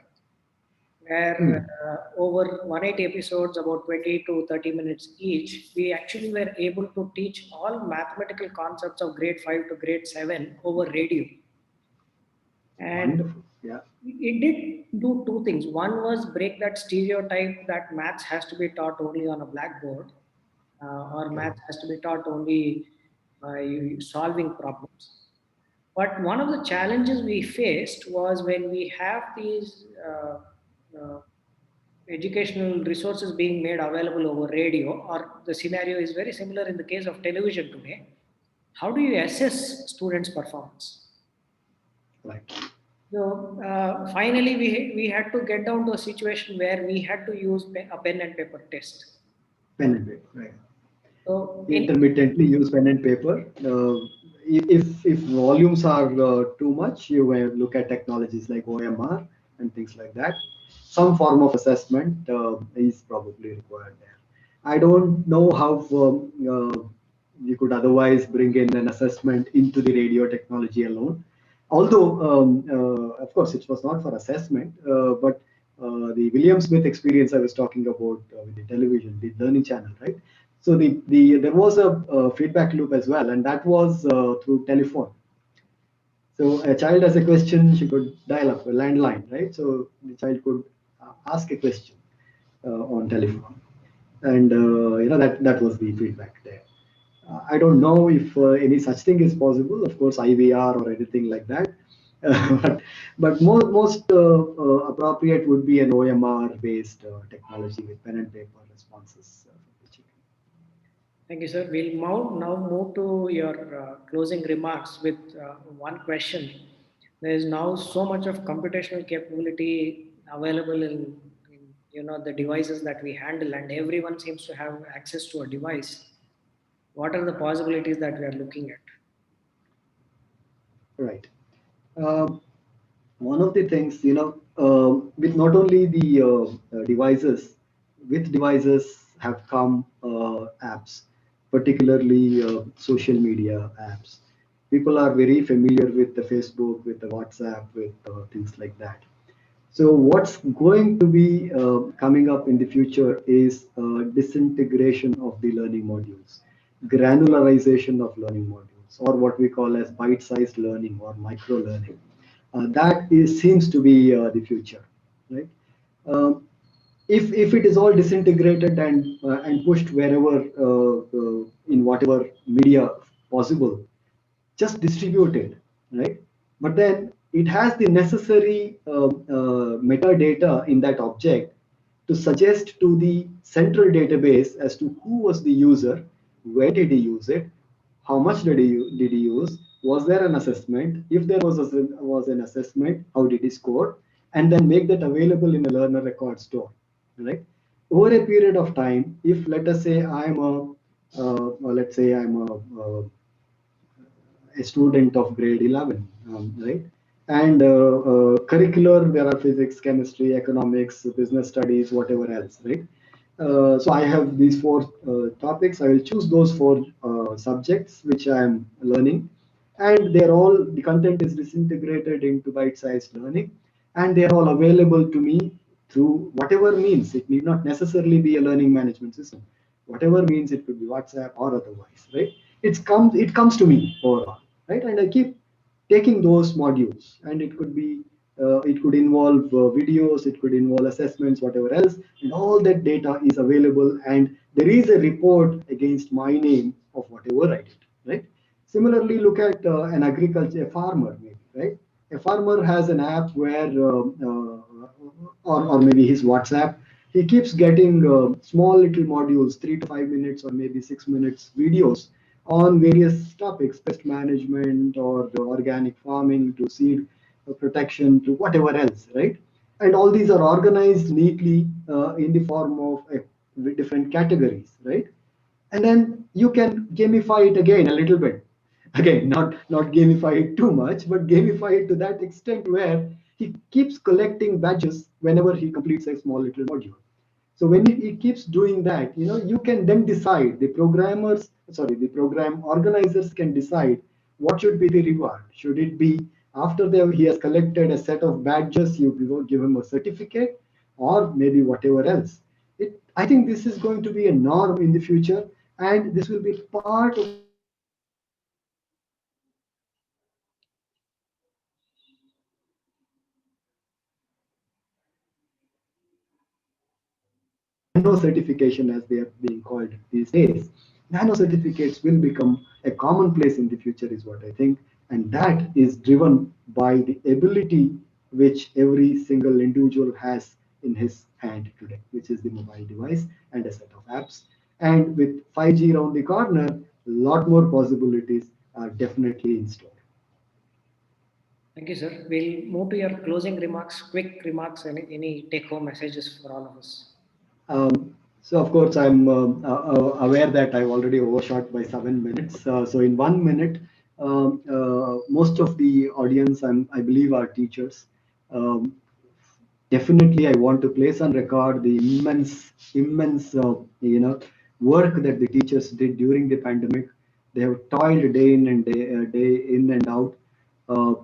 where hmm. over 180 episodes, about 20 to 30 minutes each, we actually were able to teach all mathematical concepts of grade 5 to grade 7 over radio. And Wonderful. Yeah. it did do two things. One was break that stereotype that maths has to be taught only on a blackboard, or Correct. maths has to be taught only by solving problems. But one of the challenges we faced was when we have these uh, educational resources being made available over radio, or the scenario is very similar in the case of television today. How do you assess students' performance? Right. So finally, we had to get down to a situation where we had to use a pen and paper test. Pen and paper. Right. So in Intermittently use pen and paper. If volumes are too much, you may look at technologies like OMR and things like that. Some form of assessment is probably required there. I don't know how you could otherwise bring in an assessment into the radio technology alone. Although, of course, it was not for assessment, but the William Smith experience I was talking about with the television, the learning channel, right? So there was a feedback loop as well, and that was through telephone. So a child has a question, she could dial up a landline, right? So the child could ask a question on telephone, and that was the feedback there. I don't know if any such thing is possible. Of course, IVR or anything like that. But most appropriate would be an OMR based technology with pen and paper responses. Thank you, sir. We'll now move to your closing remarks with one question. There is now so much of computational capability available in the devices that we handle, and everyone seems to have access to a device. What are the possibilities that we are looking at? Right. Uh, One of the things, with not only the devices, with devices have come apps, particularly social media apps. People are very familiar with the Facebook, with the WhatsApp, with things like that. So what's going to be coming up in the future is disintegration of the learning modules, granularization of learning modules, or what we call as bite-sized learning or micro learning. That is seems to be the future, right? Um, if it is all disintegrated and pushed wherever in whatever media possible, just distribute it, right? But then it has the necessary metadata in that object to suggest to the central database as to who was the user, where did he use it, how much did he use, was there an assessment, if there was an assessment, how did he score, and then make that available in a learner record store, right? Over a period of time, if let us say I'm a student of grade 11, right? And curricular, there are physics, chemistry, economics, business studies, whatever else, right? So I have these four topics. I will choose those four subjects which I am learning, and they're all, the content is disintegrated into bite-sized learning, and they're all available to me through whatever means. It need not necessarily be a learning management system. Whatever means, it could be WhatsApp or otherwise, right? It comes to me overall, right? And I keep taking those modules, and it could involve videos, it could involve assessments, whatever else, and all that data is available, and there is a report against my name of whatever I did, right? Similarly, look at an agriculture, a farmer, maybe, right? A farmer has an app where, or maybe his WhatsApp, he keeps getting small little modules, 3 to 5 minutes or maybe 6 minutes videos on various topics, pest management or the organic farming to seed protection to whatever else, right? And all these are organized neatly in the form of different categories, right? And then you can gamify it again a little bit. Again, not gamify it too much, but gamify it to that extent where he keeps collecting badges whenever he completes a small little module. So when he keeps doing that, you can then decide, the program organizers can decide what should be the reward. Should it be after he has collected a set of badges, you give him a certificate, or maybe whatever else. I think this is going to be a norm in the future, and this will be part of nano certification, as they are being called these days. Nano certificates will become a commonplace in the future, is what I think, and that is driven by the ability which every single individual has in his hand today, which is the mobile device and a set of apps. And with 5G around the corner, a lot more possibilities are definitely in store. Thank you, sir. We'll move to your closing remarks, quick remarks, and any take-home messages for all of us. So of course, I'm aware that I've already overshot by 7 minutes. So in 1 minute, most of the audience, I believe, are teachers. Um, Definitely, I want to place on record the immense, work that the teachers did during the pandemic. They have toiled day in and day in and out.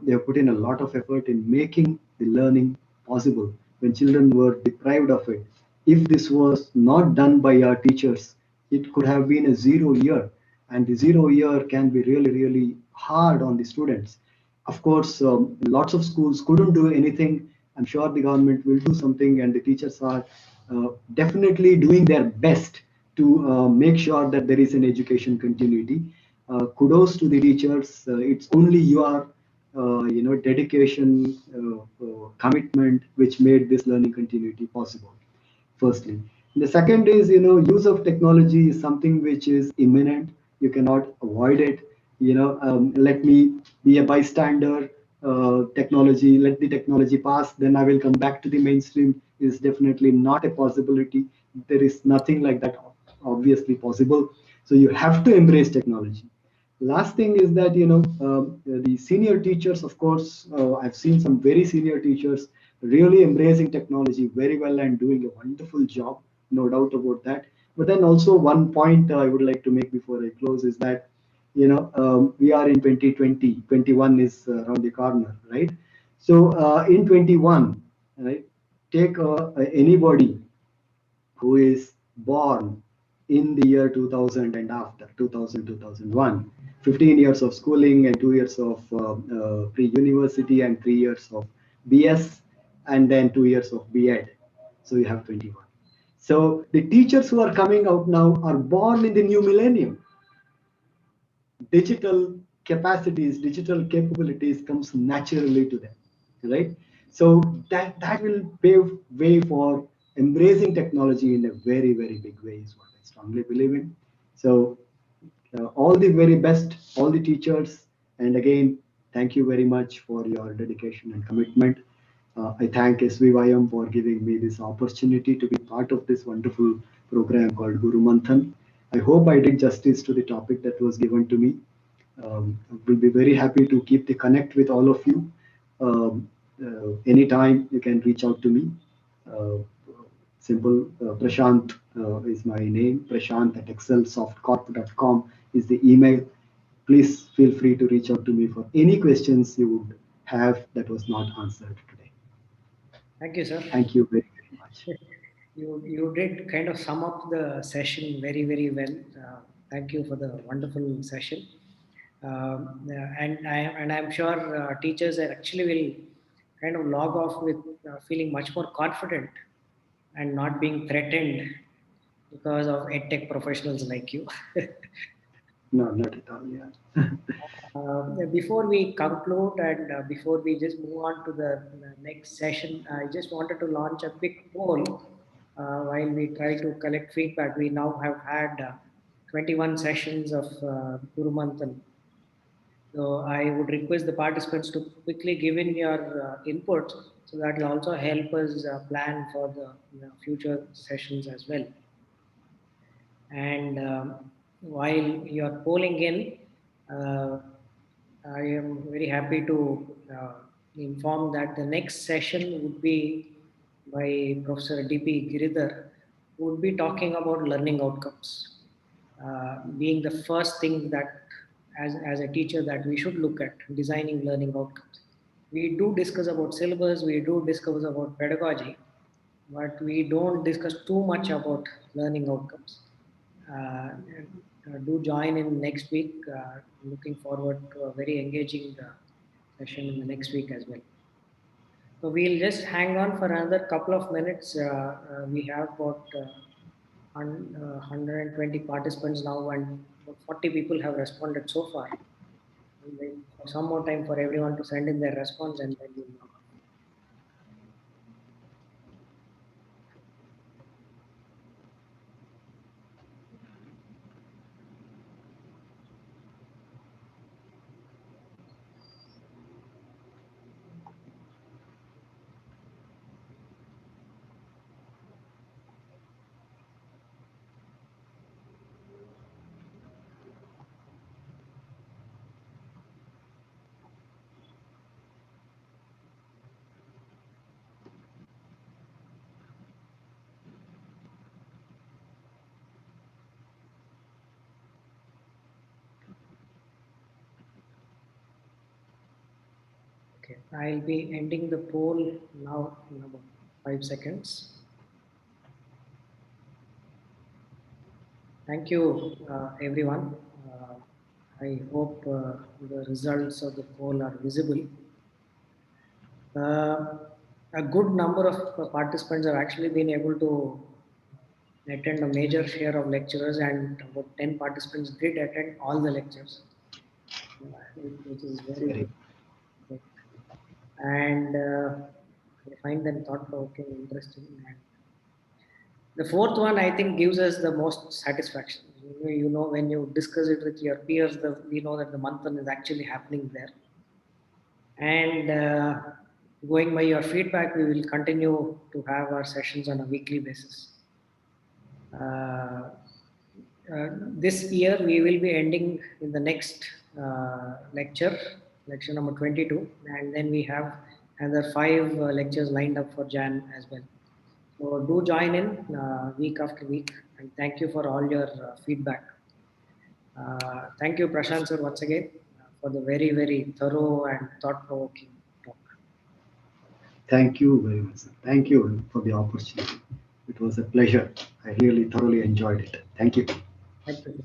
They have put in a lot of effort in making the learning possible when children were deprived of it. If this was not done by our teachers, it could have been a 0 year, and the 0 year can be really, really hard on the students. Of course, lots of schools couldn't do anything. I'm sure the government will do something, and the teachers are definitely doing their best to make sure that there is an education continuity. Kudos to the teachers. It's only your dedication, commitment, which made this learning continuity possible, firstly. The second is, use of technology is something which is imminent. You cannot avoid it. Let me be a bystander. Technology, let the technology pass, then I will come back to the mainstream, is definitely not a possibility. There is nothing like that obviously possible. So you have to embrace technology. Last thing is that, the senior teachers, of course, I've seen some very senior teachers really embracing technology very well and doing a wonderful job, no doubt about that. But then also one point I would like to make before I close is that, we are in 2020, 21 is around the corner, right? So in 21, right, take anybody who is born in the year 2000 and after 2000, 2001, 15 years of schooling and 2 years of pre-university and 3 years of BS and then 2 years of BEd. So you have 21. So the teachers who are coming out now are born in the new millennium. Digital capacities, digital capabilities comes naturally to them. right? So that will pave way for embracing technology in a very, very big way is what I strongly believe in. So all the very best, all the teachers, and again, thank you very much for your dedication and commitment. I thank SVYM for giving me this opportunity to be part of this wonderful program called Guru Manthan. I hope I did justice to the topic that was given to me. I will be very happy to keep the connect with all of you. Anytime you can reach out to me. Uh, Simple. Prashant is my name. Prashant at excelsoftcorp.com is the email. Please feel free to reach out to me for any questions you would have that was not answered today. Thank you, sir. Thank you very, very much. You did kind of sum up the session very, very well. Thank you for the wonderful session. And I'm sure teachers actually will kind of log off with feeling much more confident and not being threatened because of edtech professionals like you. No, not at all. Yeah. Before we conclude and before we just move on to the next session, I just wanted to launch a quick poll while we try to collect feedback. We now have had 21 sessions of Guru Manthan. So I would request the participants to quickly give in your input so that will also help us plan for the future sessions as well. And while you're polling in, uh, I am very happy to inform that the next session would be by Professor D.P. Giridhar, who would be talking about learning outcomes, being the first thing that, as a teacher, that we should look at designing learning outcomes. We do discuss about syllabus, we do discuss about pedagogy, but we don't discuss too much about learning outcomes. Do join in next week. Looking forward to a very engaging session in the next week as well. So we'll just hang on for another couple of minutes. We have about 120 participants now, and about 40 people have responded so far. We'll wait for some more time for everyone to send in their response, and then we'll log off. Okay, I'll be ending the poll now in about 5 seconds. Thank you, everyone. I hope the results of the poll are visible. Uh, a good number of participants have actually been able to attend a major share of lectures, and about 10 participants did attend all the lectures, which is very Very. good. And I find them thought provoking, interesting. And the fourth one, I think, gives us the most satisfaction. When you discuss it with your peers, we know that the manthan is actually happening there. And going by your feedback, we will continue to have our sessions on a weekly basis. Uh, this year, we will be ending in the next lecture number 22, and then we have another 5 lectures lined up for Jan as well. So do join in week after week, and thank you for all your feedback. Thank you, Prashant sir, once again for the very, very thorough and thought-provoking talk. Thank you very much, sir. Thank you for the opportunity. It was a pleasure. I really thoroughly enjoyed it. Thank you. Thank you.